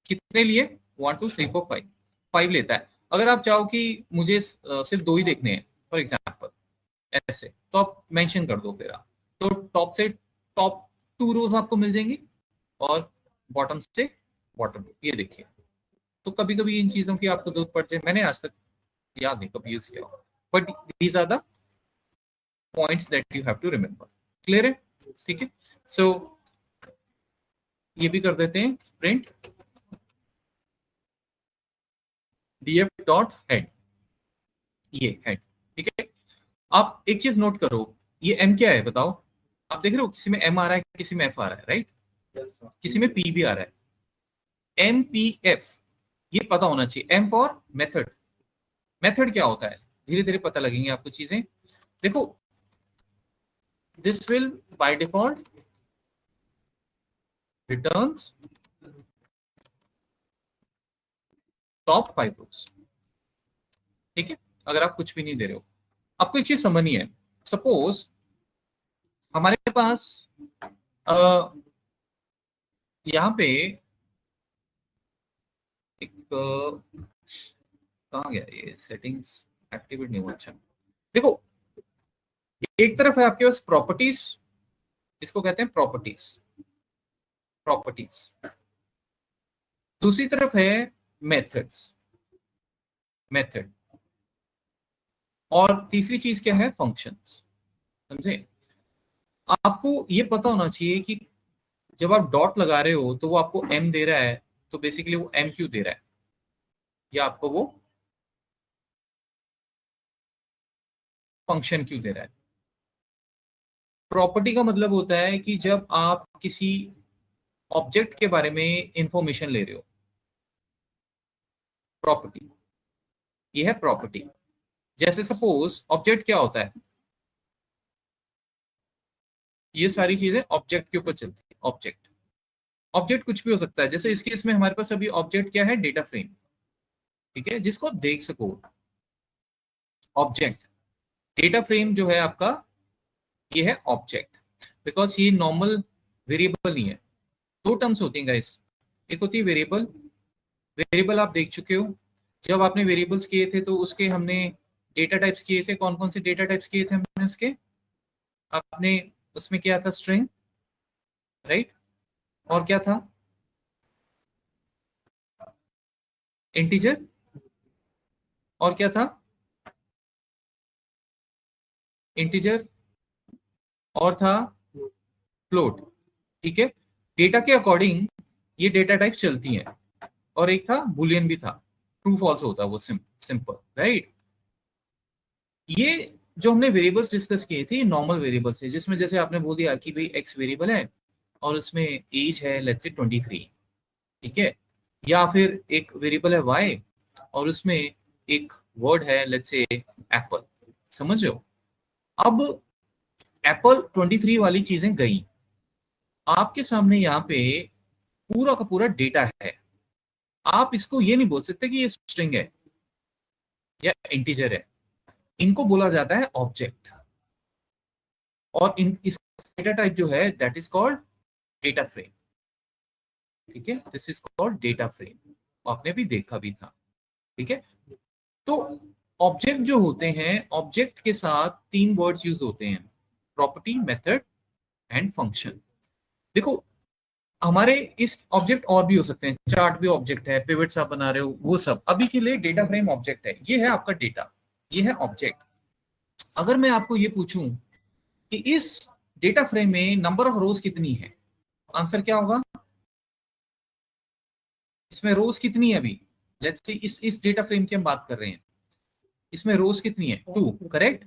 कितने लिए? 1 2 3 4 5, 5 लेता है। अगर आप चाहो कि मुझे सिर्फ 2 ही देखने हैं फॉर एग्जाम्पल ऐसे, तो आप मेंशन कर दो फिर आप, तो टॉप से टॉप 2 रोज आपको मिल जाएंगी और बॉटम से बॉटम, ये देखिए। तो कभी कभी इन चीजों की आपको जरूरत पड़ जाए, मैंने आज तक याद नहीं कभी यूज किया, but these are the points that you have to remember. Clear है? ठीक है, सो ये भी कर देते हैं प्रिंट df डॉट हेड, ये हेड, ठीक है। आप एक चीज नोट करो, ये m क्या है बताओ? आप देख रहे हो किसी में m आ रहा है, किसी में f आ रहा है, राइट? किसी में p भी आ रहा है, MPF, ये पता होना चाहिए। m फॉर मेथड, मेथड क्या होता है धीरे धीरे पता लगेंगे आपको चीजें। देखो this will by default returns top 5 रोज, ठीक है, अगर आप कुछ भी नहीं दे रहे हो। आपको एक चीज समझनी है, सपोज हमारे पास यहाँ पे एक कहाँ गया ये सेटिंग्स, एक्टिवेट नहीं हुआ। अच्छा देखो, एक तरफ है आपके पास प्रॉपर्टीज, इसको कहते हैं प्रॉपर्टीज, प्रॉपर्टीज। दूसरी तरफ है मेथड्स, मेथड। और तीसरी चीज क्या है? फंक्शंस, समझे? आपको ये पता होना चाहिए कि जब आप डॉट लगा रहे हो तो वो आपको m दे रहा है, तो बेसिकली वो m क्यों दे रहा है, या आपको वो फंक्शन क्यों दे रहा है। प्रॉपर्टी का मतलब होता है कि जब आप किसी ऑब्जेक्ट के बारे में इंफॉर्मेशन ले रहे हो, प्रॉपर्टी, ये है प्रॉपर्टी। जैसे सपोज ऑब्जेक्ट क्या होता है, ये सारी चीजें ऑब्जेक्ट के ऊपर चलती है। ऑब्जेक्ट, ऑब्जेक्ट कुछ भी हो सकता है। जैसे इस केस में हमारे पास अभी ऑब्जेक्ट क्या है? डेटा फ्रेम, ठीक है, जिसको आप देख सको। ऑब्जेक्ट, डेटा फ्रेम जो है आपका, ये है ऑब्जेक्ट, बिकॉज ये नॉर्मल वेरिएबल नहीं है। दो टर्म्स होती हैं गाइस, एक होती है वेरिएबल, वेरिएबल आप देख चुके हो, जब आपने वेरिएबल्स किए थे तो उसके हमने डेटा टाइप्स किए थे। कौन कौन से डेटा टाइप्स किए थे हमने उसके? आपने उसमें क्या था? String, right? और क्या था? इंटीजर। और क्या था? इंटीजर। और था फ्लोट, ठीक है। डेटा के अकॉर्डिंग ये डेटा टाइप चलती हैं। और एक था बुलियन भी था, ट्रू फॉल्स होता है वो, सिंपल, राइट? ये जो हमने वेरिएबल्स डिस्कस किए थे नॉर्मल वेरिएबल्स है, जिसमें जैसे आपने बोल दिया कि भाई एक्स वेरिएबल है और उसमें एज है लेट्स से 23, ठीक है। या फिर एक वेरिएबल है वाई और उसमें एक वर्ड है लेट्स से एप्पल, समझ रहे हो? अब एप्पल 23 वाली चीजें गई, आपके सामने यहाँ पे पूरा का पूरा डेटा है। आप इसको ये नहीं बोल सकते कि ये स्ट्रिंग है या इंटीजर है, इनको बोला जाता है ऑब्जेक्ट। और इन इस डेटा टाइप जो है that is called data frame, ठीक है, this is called data frame. आपने भी देखा भी था, ठीक है। तो ऑब्जेक्ट जो होते हैं, ऑब्जेक्ट के साथ 3 वर्ड्स यूज होते हैं, प्रॉपर्टी, मेथड एंड फंक्शन। देखो हमारे इस ऑब्जेक्ट और भी हो सकते हैं, चार्ट भी ऑब्जेक्ट है, पिवट्स आप बना रहे हो वो सब, अभी के लिए डेटा फ्रेम ऑब्जेक्ट है। ये है आपका डेटा, ये है ऑब्जेक्ट। अगर मैं आपको ये पूछूं कि इस डेटा फ्रेम में नंबर ऑफ रोज कितनी है, आंसर क्या होगा? इसमें रोज कितनी है अभी? लेट्स सी इस डेटा फ्रेम की हम बात कर रहे हैं, इसमें रोज कितनी है 2, करेक्ट।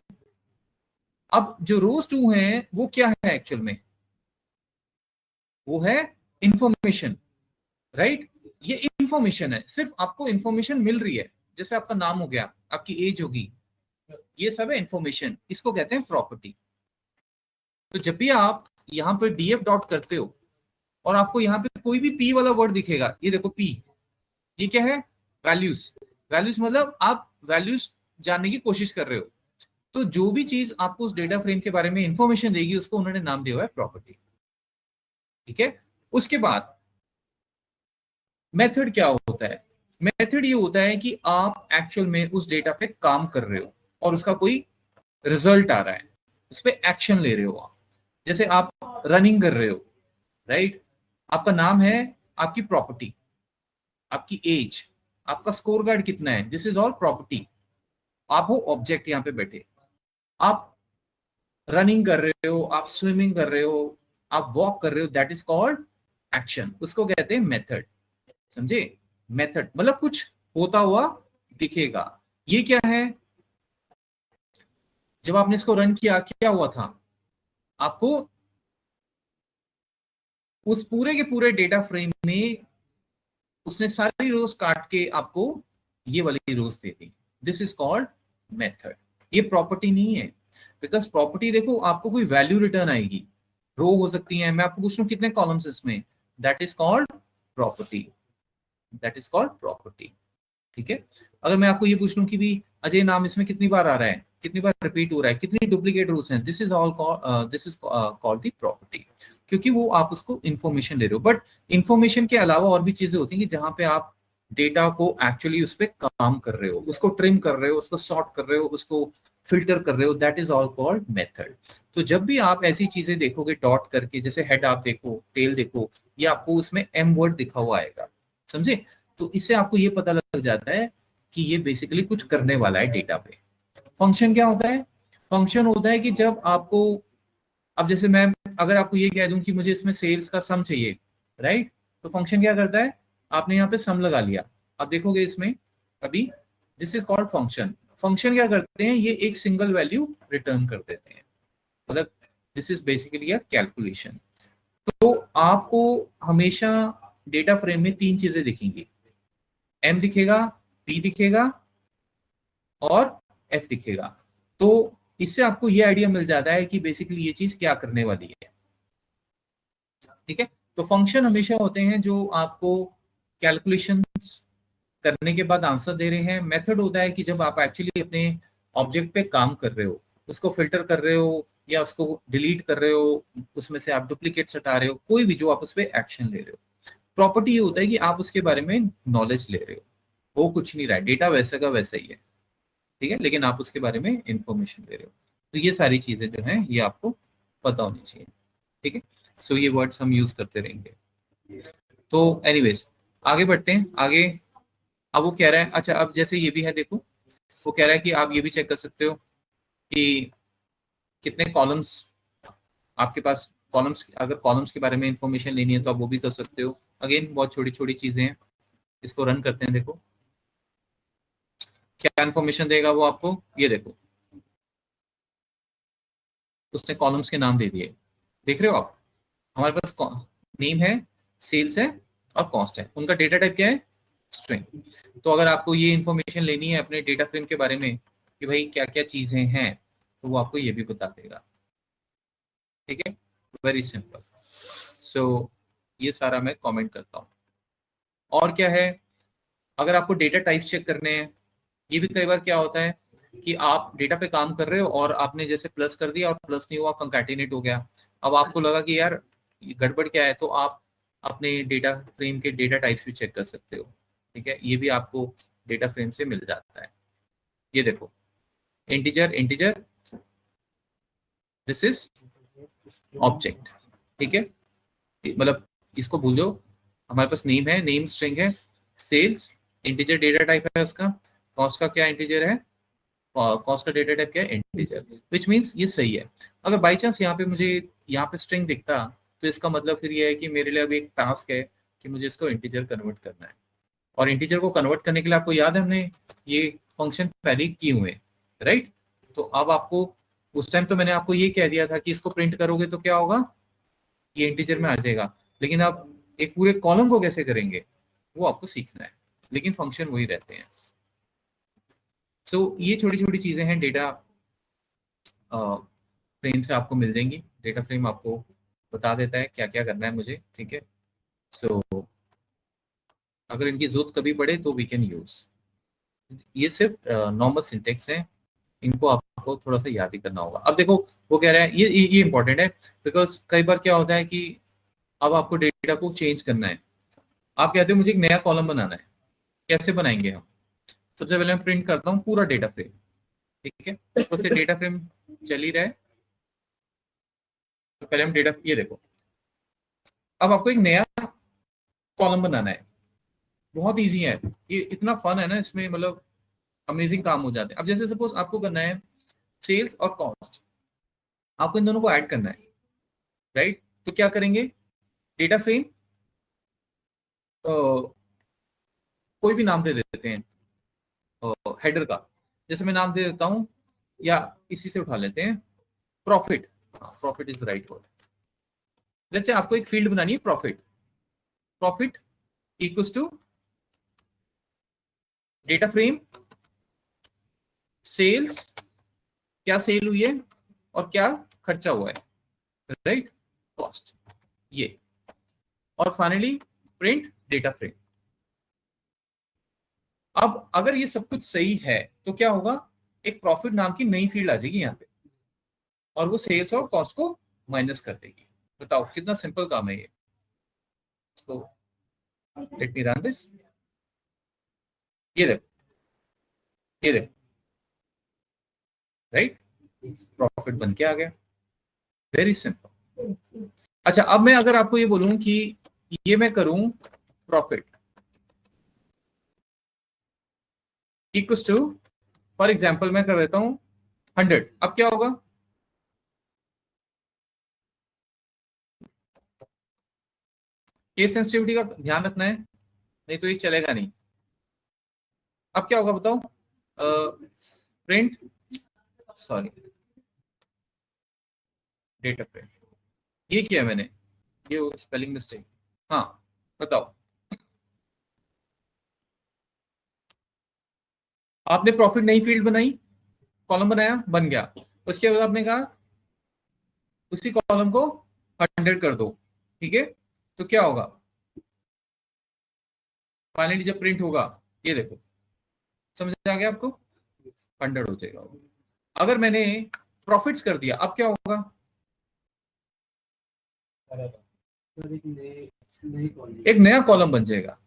अब जो रोज 2 है वो क्या है एक्चुअल में, वो है इंफॉर्मेशन, राइट। ये इंफॉर्मेशन है, सिर्फ आपको इंफॉर्मेशन मिल रही है, जैसे आपका नाम हो गया, आपकी एज होगी, ये सब है इंफॉर्मेशन, इसको कहते हैं प्रॉपर्टी। तो जब भी आप यहाँ पे डीएफ डॉट करते हो और आपको यहाँ पे कोई भी पी वाला वर्ड दिखेगा, ये देखो पी, ये क्या है, वैल्यूज। वैल्यूज मतलब आप वैल्यूज जानने की कोशिश कर रहे हो, तो जो भी चीज आपको उस डेटा फ्रेम के बारे में इंफॉर्मेशन देगी उसको उन्होंने नाम दिया हुआ है प्रॉपर्टी, ठीक है। उसके बाद मेथड क्या होता है, मेथड ये होता है कि आप एक्चुअल में उस डेटा पे काम कर रहे हो और उसका कोई रिजल्ट आ रहा है, उस पर एक्शन ले रहे हो आप, जैसे आप रनिंग कर रहे हो, राइट। आपका नाम है, आपकी प्रॉपर्टी, आपकी एज, आपका स्कोर कार्ड कितना है, दिस इज ऑल प्रॉपर्टी। आप हो ऑब्जेक्ट यहाँ पे बैठे, आप रनिंग कर रहे हो, आप स्विमिंग कर रहे हो, आप वॉक कर रहे हो, दैट इज कॉल्ड एक्शन, उसको कहते हैं मेथड, समझे। मेथड मतलब कुछ होता हुआ दिखेगा। ये क्या है, जब आपने इसको रन किया क्या हुआ था, आपको उस पूरे के पूरे डेटा फ्रेम में उसने सारी रोज काट के आपको ये वाली रोज दे दी, दिस इज कॉल्ड मेथड। ये प्रॉपर्टी नहीं है, बिकॉज प्रॉपर्टी देखो आपको कोई वैल्यू रिटर्न आएगी, रो हो सकती है, मैं आपको पूछ रहा हूँ कितने कॉलम्स इसमें, that is called property, that is called property, ठीक है। अगर मैं आपको ये पूछ लूं कि भी अजय नाम इसमें कितनी बार आ रहा है, कितनी बार रिपीट हो रहा है, कितनी डुप्लीकेट रूल्स हैं, this is all this is called the property, क्योंकि वो आप उसको इंफॉर्मेशन दे रहे हो। बट इंफॉर्मेशन के अलावा और भी चीजें होती हैं कि जहां पे आप डेटा को एक्चुअली उस पर काम कर रहे हो, उसको ट्रिम कर रहे हो, उसको सॉर्ट कर रहे हो, उसको फिल्टर कर रहे हो, that is all called method. तो जब भी आप ऐसी चीजें देखोगे डॉट करके, जैसे हेड आप देखो, टेल देखो, ये आपको उसमें एम वर्ड दिखा हुआ आएगा, समझे। तो इससे आपको ये पता लग जाता है कि ये बेसिकली कुछ करने वाला है डेटा पे। फंक्शन क्या होता है, फंक्शन होता है कि जब आपको, अब जैसे मैं अगर आपको ये कह दूं कि मुझे इसमें सेल्स का सम चाहिए, राइट, तो फंक्शन क्या करता है, आपने यहाँ पे सम लगा लिया, आप देखोगे इसमें अभी, this is called function. Function क्या करते हैं, ये एक सिंगल वैल्यू रिटर्न कर देते हैं, मतलब this is basically a calculation. तो आपको हमेशा डेटा फ्रेम में 3 चीजें दिखेंगी, एम दिखेगा, पी दिखेगा और एफ दिखेगा। तो इससे आपको ये आइडिया मिल जाता है कि बेसिकली ये चीज क्या करने वाली है, ठीक है। तो फंक्शन हमेशा होते हैं जो आपको कैलकुलेशंस करने के बाद आंसर दे रहे हैं। मेथड होता है कि जब आप एक्चुअली अपने ऑब्जेक्ट पे काम कर रहे हो, उसको फिल्टर कर रहे हो या उसको डिलीट कर रहे हो, उसमें से आप डुप्लीकेट्स हटा रहे हो, कोई भी जो आप उस पर एक्शन ले रहे हो। प्रॉपर्टी ये होता है कि आप उसके बारे में नॉलेज ले रहे हो, वो कुछ नहीं रहा है, डेटा वैसे का वैसा ही है, ठीक है, लेकिन आप उसके बारे में इंफॉर्मेशन ले रहे हो। तो ये सारी चीजें जो हैं ये आपको पता होनी चाहिए, ठीक है। सो ये वर्ड्स हम यूज करते रहेंगे। तो एनीवेज आगे बढ़ते हैं आगे। अब वो कह रहा है, अच्छा अब जैसे ये भी है देखो, वो कह रहा है कि आप ये भी चेक कर सकते हो कि कितने कॉलम्स आपके पास, कॉलम्स, अगर कॉलम्स के बारे में इंफॉर्मेशन लेनी है तो आप वो भी कर सकते हो। अगेन बहुत छोटी छोटी चीजें हैं, इसको रन करते हैं, देखो क्या इंफॉर्मेशन देगा वो आपको, ये देखो उसने कॉलम्स के नाम दे दिए, देख रहे हो आप, हमारे पास नेम है, सेल्स है और कॉस्ट है, उनका डेटा टाइप क्या है, स्ट्रिंग। तो अगर आपको ये इंफॉर्मेशन लेनी है अपने डेटा फ्रेम के बारे में कि भाई क्या क्या चीजें हैं, तो वो आपको ये भी बता देगा, ठीक है, वेरी सिंपल। सो ये सारा मैं कमेंट करता हूँ। और क्या है, अगर आपको डेटा टाइप चेक करने हैं, ये भी कई बार क्या होता है कि आप डेटा पे काम कर रहे हो और आपने जैसे प्लस कर दिया और प्लस नहीं हुआ, कंकैटिनेट हो गया, अब आपको लगा कि यार ये गड़बड़ क्या है, तो आप अपने डेटा फ्रेम के डेटा टाइप्स भी चेक कर सकते हो, ठीक है, ये भी आपको डेटा फ्रेम से मिल जाता है। ये देखो integer, integer, this is object, ठीक है, मतलब इसको भूल जाओ, हमारे पास नेम है, नेम स्ट्रिंग है, सेल्स इंटीजर डेटा टाइप है उसका, कॉस्ट का क्या इंटीजर है, कॉस्ट का डेटा टाइप क्या है, इंटीजर, विच मीन्स ये सही है। अगर बाई चांस यहाँ पे मुझे यहाँ पे स्ट्रिंग दिखता, तो इसका मतलब फिर ये है कि मेरे लिए अभी एक टास्क है कि मुझे इसको इंटीजर कन्वर्ट करना है, और इंटीजर को कन्वर्ट करने के लिए आपको याद है हमने ये फंक्शन पहले किए हुए, राइट? तो अब आपको उस टाइम तो मैंने आपको ये कह दिया था कि इसको प्रिंट करोगे तो क्या होगा, ये इंटीजर में आ जाएगा, लेकिन आप एक पूरे कॉलम को कैसे करेंगे वो आपको सीखना है, लेकिन फंक्शन वही रहते हैं। सो ये छोटी छोटी चीजें हैं, डेटा फ्रेम से आपको मिल जाएंगी। डेटा फ्रेम आपको बता देता है क्या क्या करना है मुझे, ठीक है? सो अगर इनकी जरूरत कभी पड़े तो वी कैन यूज। ये सिर्फ नॉर्मल सिंटेक्स है, इनको आपको थोड़ा सा याद ही करना होगा। अब देखो वो कह रहा है ये इंपॉर्टेंट है, बिकॉज कई बार क्या होता है कि अब आपको डेटा को चेंज करना है, आप कहते हो मुझे एक नया कॉलम बनाना है, कैसे बनाएंगे हम? सबसे पहले मैं प्रिंट करता हूँ पूरा डेटा फ्रेम, ठीक है? ऊपर से डेटा फ्रेम चल ही रहा है, तो पहले हम डेटा, ये देखो अब आपको एक नया कॉलम बनाना है, बहुत इजी है ये, इतना फन है ना इसमें, मतलब अमेजिंग काम हो जाते हैं। अब जैसे सपोज आपको करना है सेल्स और कॉस्ट, आपको इन दोनों को ऐड करना है, राइट? तो क्या करेंगे, डेटा फ्रेम कोई भी नाम दे देते हैं हेडर का, जैसे मैं नाम दे देता हूं, या इसी से उठा लेते हैं profit, profit is right word. Let's say आपको एक फील्ड बनानी है profit, profit equals to data frame sales, क्या सेल हुई है और क्या खर्चा हुआ है, राइट? कॉस्ट, ये, और फाइनली प्रिंट डेटा फ्रेम। अब अगर ये सब कुछ सही है तो क्या होगा, एक प्रॉफिट नाम की नई फील्ड आ जाएगी यहाँ पे, और वो सेल्स और कॉस्ट को माइनस कर देगी। बताओ कितना सिंपल काम है ये। So let me run this, ये देखो, ये देखो, राइट? प्रॉफिट बन के आ गया, वेरी सिंपल। अच्छा अब मैं अगर आपको ये बोलूं कि ये मैं करूं profit equals to, for example मैं कर देता हूं 100, अब क्या होगा, केस सेंसिटिविटी का ध्यान रखना है, नहीं तो ये चलेगा नहीं। अब क्या होगा बताओ, प्रिंट, सॉरी, डेटा फ्रेम, ये किया मैंने, ये स्पेलिंग मिस्टेक। हाँ बताओ, आपने प्रॉफिट नई फील्ड बनाई, कॉलम बनाया, बन गया, उसके बाद आपने कहा उसी कॉलम को 100 कर दो, ठीक है? तो क्या होगा, फाइनली जब प्रिंट होगा, ये देखो, समझ आ गया आपको, 100 हो जाएगा। अगर मैंने प्रॉफिट्स कर दिया, अब क्या होगा, एक नया कॉलम बन जाएगा,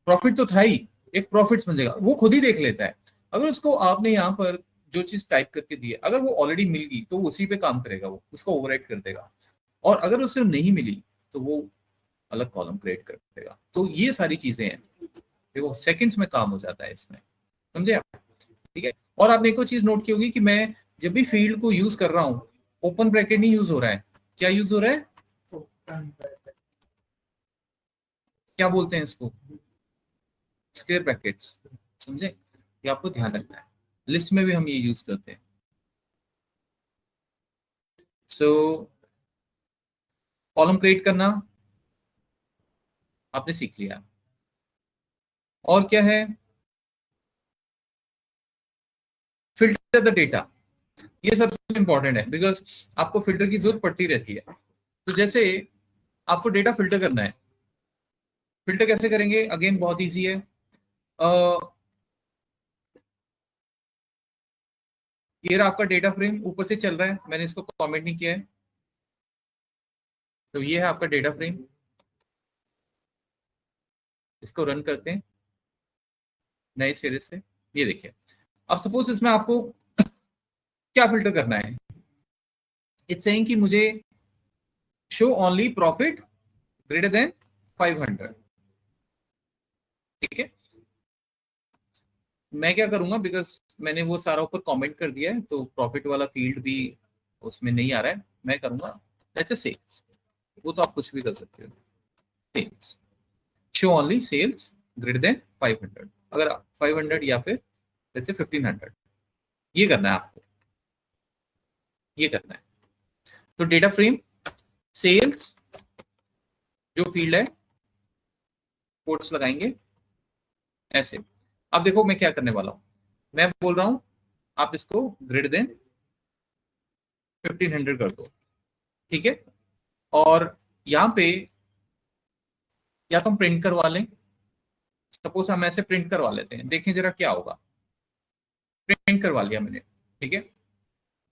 प्रॉफिट तो था ही, एक प्रॉफिट्स बन जाएगा, वो खुद ही देख लेता है। अगर उसको आपने यहाँ पर जो चीज टाइप करके दी है, अगर वो ऑलरेडी मिल गई तो उसी पे काम करेगा, वो उसको ओवरराइट कर देगा, और अगर उसे नहीं मिली तो वो अलग कॉलम क्रिएट कर देगा। तो ये सारी चीजें हैं, देखो सेकंड्स में काम हो जाता है इसमें, समझे आप? ठीक है। और आपने एक और चीज नोट की होगी कि मैं जब भी फील्ड को यूज कर रहा हूँ, ओपन ब्रैकेट नहीं यूज हो रहा है, क्या यूज हो रहा है, क्या बोलते हैं इसको, स्क्वायर ब्रैकेट्स, समझे? ये आपको ध्यान रखना है, लिस्ट में भी हम ये यूज करते हैं। सो कॉलम क्रिएट करना आपने सीख लिया, और क्या है, फिल्टर द डेटा, ये सबसे इंपॉर्टेंट है, बिकॉज आपको फिल्टर की जरूरत पड़ती रहती है। तो जैसे आपको डेटा फिल्टर करना है, फिल्टर कैसे करेंगे, अगेन बहुत इजी है। ये रहा आपका डेटा फ्रेम, ऊपर से चल रहा है, मैंने इसको कमेंट नहीं किया है, तो ये है आपका डेटा फ्रेम, इसको रन करते हैं नए सिरे से। ये देखिए, अब सपोज इसमें आपको क्या फिल्टर करना है, इट्स सेइंग कि मुझे show only profit greater than 500, ठीक है? मैं क्या करूंगा, बिकॉज मैंने वो सारा ऊपर कमेंट कर दिया है, तो प्रॉफिट वाला फील्ड भी उसमें नहीं आ रहा है, मैं करूंगा जैसे सेल्स, वो तो आप कुछ भी कर सकते हो, sales, show only sales, greater than 500, अगर 500 या फिर लेट्स से 1500, ये करना है आपको, ये करना है। तो डेटा फ्रेम सेल्स जो फील्ड है कोट्स लगाएंगे ऐसे। अब देखो मैं क्या करने वाला हूं, मैं बोल रहा हूं आप इसको ग्रेटर देन 1500 कर दो, ठीक है। और यहां पे या तो हम प्रिंट करवा लें, सपोज हम ऐसे प्रिंट करवा लेते हैं, देखें जरा क्या होगा। प्रिंट करवा लिया मैंने, ठीक है।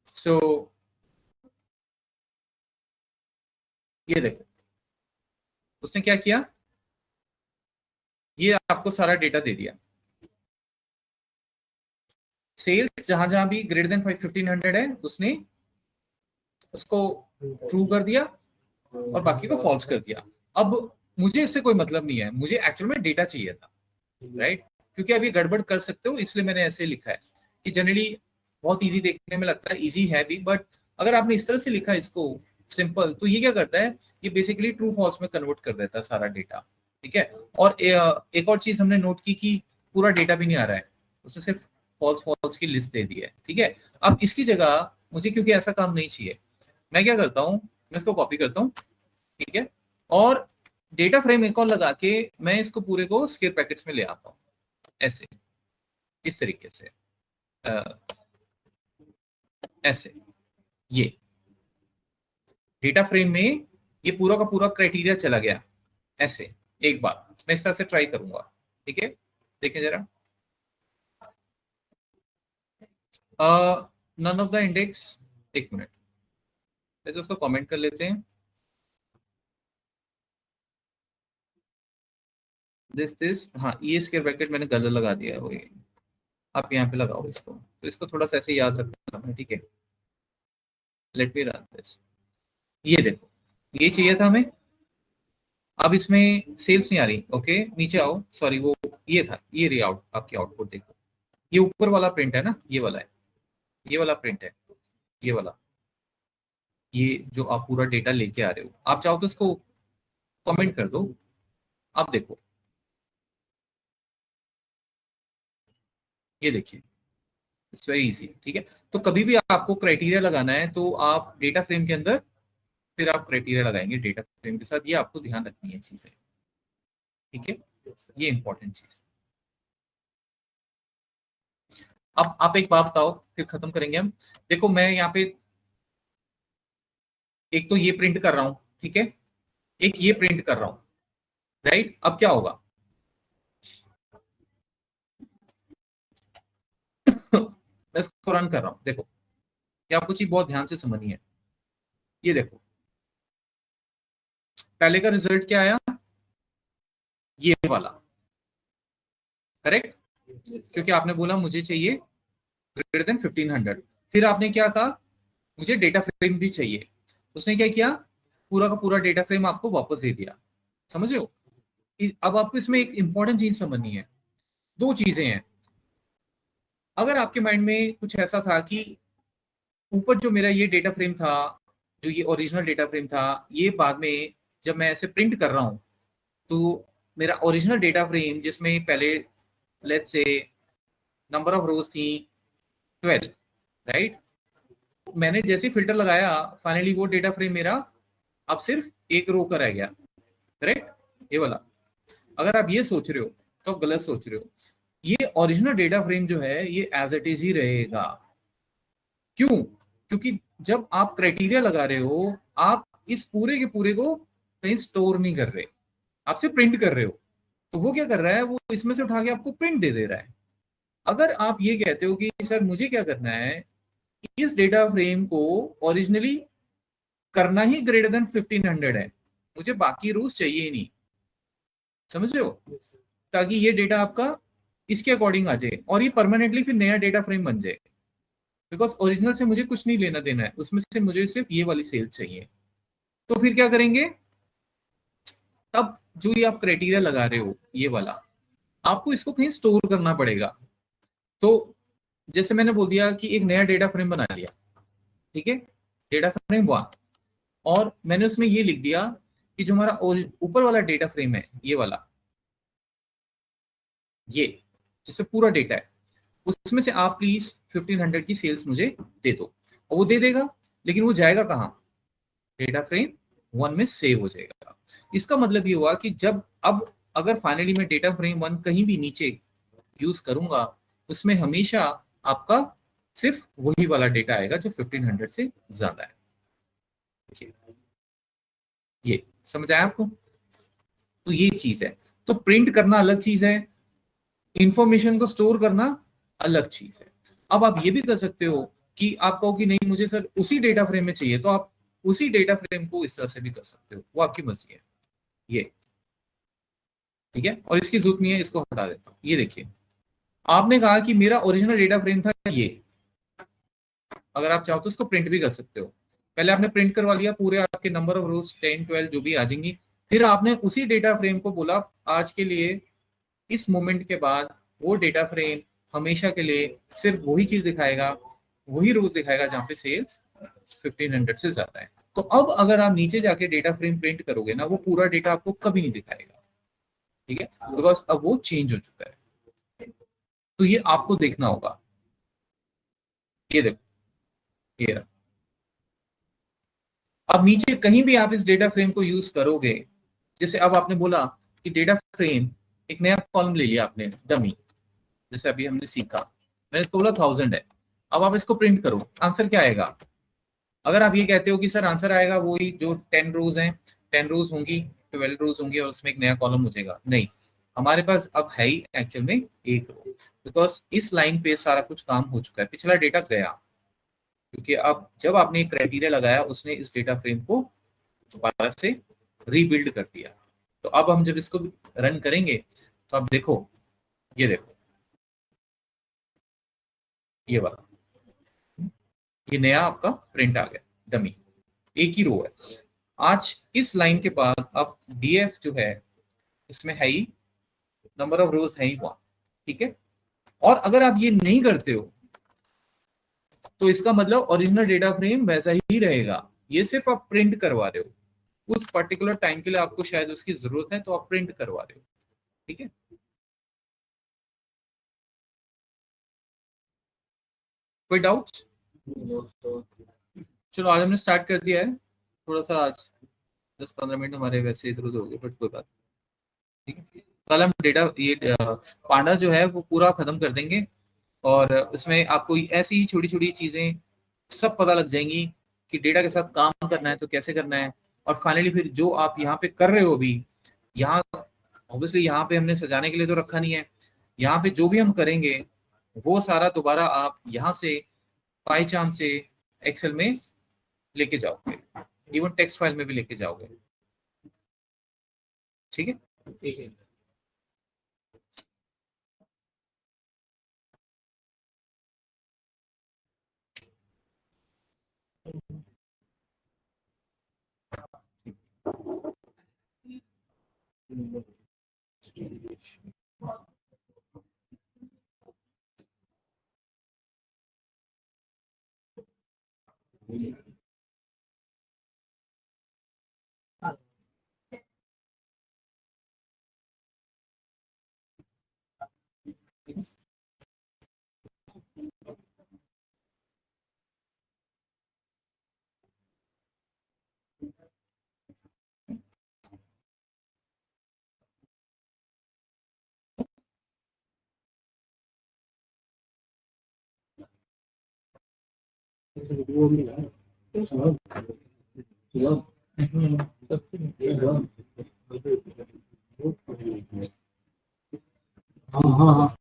सो ये देखो उसने क्या किया, ये आपको सारा डेटा दे दिया। सेल्स जहां जहां भी ग्रेटर देन 1500 है उसने उसको ट्रू कर दिया और बाकी को फॉल्स कर दिया। अब मुझे इससे कोई मतलब नहीं है, मुझे एक्चुअल में डेटा चाहिए था, राइट। क्योंकि अब ये गड़बड़ कर सकते हो इसलिए मैंने ऐसे लिखा है कि जनरली बहुत इजी देखने में लगता है, इजी है भी, बट अगर आपने इस तरह से लिखा है इसको सिंपल, तो ये क्या करता है, ये बेसिकली ट्रू फॉल्स में कन्वर्ट कर देता है सारा डेटा, ठीक है। और एक और चीज हमने नोट की कि पूरा डेटा भी नहीं आ रहा है, उसने सिर्फ फॉल्स फॉल्स की लिस्ट दे दी है, ठीक है। अब इसकी जगह मुझे, क्योंकि ऐसा काम नहीं चाहिए, मैं क्या करता हूँ, मैं इसको कॉपी करता हूँ, ठीक है। और डेटा फ्रेम एक और लगा के मैं इसको पूरे को स्क्वायर पैकेट्स में ले आता हूँ ऐसे, इस तरीके से, ऐसे। ये डेटा फ्रेम में ये पूरा का पूरा क्राइटेरिया चला गया ऐसे। एक बार मैं इस तरह से ट्राई करूंगा, ठीक है। देखें जरा, नन ऑफ द इंडेक्स, एक मिनट तो उसको कमेंट कर लेते हैं। दिस हाँ, ये स्क्वायर ब्रैकेट मैंने गलत लगा दिया है, वो ये आप यहाँ पे लगाओ इसको, तो इसको थोड़ा सा ऐसे याद रखना है, ठीक है। लेट मी रन दिस, ये देखो ये चाहिए था हमें। अब इसमें सेल्स नहीं आ रही, ओके नीचे आओ, सॉरी वो ये था, ये रही आउट आपकी आउटपुट देखो, ये ऊपर वाला प्रिंट है ना, ये वाला है, ये वाला प्रिंट है, ये वाला, ये जो आप पूरा डेटा लेके आ रहे हो, आप चाहो तो इसको कमेंट कर दो। आप देखो ये देखिए, इट्स वेरी इजी, ठीक है। तो कभी भी आपको क्राइटेरिया लगाना है तो आप डेटा फ्रेम के अंदर फिर आप क्राइटेरिया लगाएंगे डेटा फ्रेम के साथ, ये आपको ध्यान रखनी है चीजें, ठीक है। ये इंपॉर्टेंट चीज। अब आप एक बात बताओ फिर खत्म करेंगे हम। देखो मैं यहाँ पे एक तो ये प्रिंट कर रहा हूँ, ठीक है, एक ये प्रिंट कर रहा हूँ, राइट। अब क्या होगा मैं इसको रन कर रहा हूँ, देखो क्या आपको चीज बहुत ध्यान से समझनी है। ये देखो पहले का रिजल्ट क्या आया, ये वाला, करेक्ट। क्योंकि आपने बोला मुझे चाहिए ग्रेटर देन 1500, फिर आपने क्या कहा, मुझे डेटा फ्रेम भी चाहिए, उसने क्या किया, पूरा का पूरा डेटा फ्रेम आपको वापस दे दिया। समझ रहे हो। अब आपको इसमें एक इंपॉर्टेंट चीज समझनी है, दो चीजें हैं। अगर आपके माइंड में कुछ ऐसा था कि ऊपर जो मेरा ये डेटा फ्रेम था, जो ये ओरिजिनल डेटा फ्रेम था, ये बाद में जब मैं ऐसे प्रिंट कर रहा हूं, तो मेरा ओरिजिनल डेटा फ्रेम जिसमें पहले लेट्स से नंबर ऑफ रोज थी 12, राइट। मैंने जैसे फिल्टर लगाया फाइनली वो डेटा फ्रेम मेरा अब सिर्फ एक रो का रह गया, करेक्ट, ये वाला। अगर आप ये सोच रहे हो तो आप गलत सोच रहे हो, ये ओरिजिनल डेटा फ्रेम जो है ये एज इट इज ही रहेगा। क्यों, क्योंकि जब आप क्राइटेरिया लगा रहे हो, आप इस पूरे के पूरे को कहीं स्टोर नहीं कर रहे, आप सिर्फ प्रिंट कर रहे हो। तो वो क्या कर रहा है, वो इसमें से उठा के आपको प्रिंट दे दे रहा है। अगर आप ये कहते हो कि सर मुझे क्या करना है, इस डेटा फ्रेम को ओरिजिनली करना ही ग्रेटर देन 1500 है, मुझे बाकी रूल्स चाहिए ही नहीं, समझ रहे हो, ताकि ये डेटा आपका इसके अकॉर्डिंग आ जाए और ये परमानेंटली फिर नया डेटा फ्रेम बन जाए। बिकॉज ओरिजिनल से मुझे कुछ नहीं लेना देना है, उसमें से मुझे सिर्फ ये वाली सेल चाहिए। तो फिर क्या करेंगे, तब जो ये आप क्राइटेरिया लगा रहे हो ये वाला, आपको इसको कहीं स्टोर करना पड़ेगा। तो जैसे मैंने बोल दिया कि एक नया डेटा फ्रेम बना लिया, ठीक है, डेटा फ्रेम 1, और मैंने उसमें ये लिख दिया कि जो हमारा ऊपर वाला डेटा फ्रेम है ये वाला, ये जिसमें पूरा डेटा है, उसमें से आप प्लीज 1500 की सेल्स मुझे दे दो, और वो दे देगा, लेकिन वो जाएगा कहाँ? डेटा फ्रेम 1 में सेव हो जाएगा। इसका मतलब ये हुआ कि जब अब अगर फाइनली मैं डेटा फ्रेम 1 कहीं भी नीचे यूज करूंगा, उसमें हमेशा आपका सिर्फ वही वाला डेटा आएगा जो 1500 से ज्यादा है। ये समझ आया आपको? तो ये चीज है। तो प्रिंट करना अलग चीज है, इंफॉर्मेशन को स्टोर करना अलग चीज है। अब आप ये भी कर सकते हो कि आप कहो कि नहीं मुझे सर उसी डेटा फ्रेम में चाहिए, तो आप उसी डेटा फ्रेम को इस तरह से भी कर सकते हो, वो आपकी मर्जी है। ये ठीक है, और इसकी जरूरत नहीं है, इसको हटा देता हूं। ये देखिए, आपने कहा कि मेरा ओरिजिनल डेटा फ्रेम था ये, अगर आप चाहो तो इसको प्रिंट भी कर सकते हो। पहले आपने प्रिंट करवा लिया, पूरे आपके नंबर ऑफ रोज 10 12 जो भी आ जाएंगी, फिर आपने उसी डेटा फ्रेम को बोला आज के लिए, इस मोमेंट के बाद वो डेटा फ्रेम हमेशा के लिए सिर्फ वही चीज दिखाएगा, वही रोज दिखाएगा जहां पे सेल्स 1500 से ज्यादा है। तो अब अगर आप नीचे जाके डेटा फ्रेम प्रिंट करोगे ना, वो पूरा डेटा आपको कभी नहीं दिखाएगा, ठीक है, बिकॉज अब वो चेंज हो चुका है। तो ये आपको देखना होगा। ये देखो, ये रहा। अब नीचे कहीं भी आप इस डेटा फ्रेम को यूज करोगे, जैसे अब आपने बोला कि डेटा फ्रेम, एक नया कॉलम ले लिया आपने डमी, जैसे अभी हमने सीखा, मैंने इसको बोला 1000 है। अब आप इसको प्रिंट करो, आंसर क्या आएगा? अगर आप ये कहते हो कि सर आंसर आएगा वही जो 10 रोज हैं, 10 रोज होंगी, 12 रोज होंगी और उसमें एक नया कॉलम हो जाएगा, नहीं, हमारे पास अब है ही एक्चुअल में एक रो, बिकॉज इस लाइन पे सारा कुछ काम हो चुका है, पिछला डेटा गया, क्योंकि अब जब आपने एक क्राइटेरिया लगाया उसने इस डेटा फ्रेम को दोबारा से रीबिल्ड कर दिया। तो अब हम जब इसको रन करेंगे तो आप देखो, ये देखो, ये वाला, ये नया आपका प्रिंट आ गया डमी, एक ही रो है। आज इस लाइन के बाद अब डीएफ जो है इसमें है ही नंबर ऑफ रोज है ही 1, ठीक है। और अगर आप ये नहीं करते हो तो इसका मतलब ओरिजिनल डेटा फ्रेम वैसा ही रहेगा, ये सिर्फ आप प्रिंट करवा रहे हो, उस पर्टिकुलर टाइम के लिए आपको शायद उसकी जरूरत है तो आप प्रिंट करवा रहे हो, ठीक है। कोई डाउट्स? चलो आज हमने स्टार्ट कर दिया है, थोड़ा सा आज 10 15 मिनट हमारे वैसे इधर उधर हो गए, बट कोई बात नहीं, ठीक है। कल हम डेटा ये पांडा जो है वो पूरा खत्म कर देंगे, और उसमें आपको ऐसी ही छोटी छोटी चीजें सब पता लग जाएंगी कि डेटा के साथ काम करना है तो कैसे करना है। और फाइनली फिर जो आप यहाँ पे कर रहे हो अभी, यहाँ ऑब्वियसली यहाँ पे हमने सजाने के लिए तो रखा नहीं है, यहाँ पे जो भी हम करेंगे वो सारा दोबारा आप यहाँ से पाईचार्म से एक्सेल में लेके जाओगे, इवन टेक्स्ट फाइल में भी लेके जाओगे, ठीक है। ठीक है, हाँ हाँ हाँ।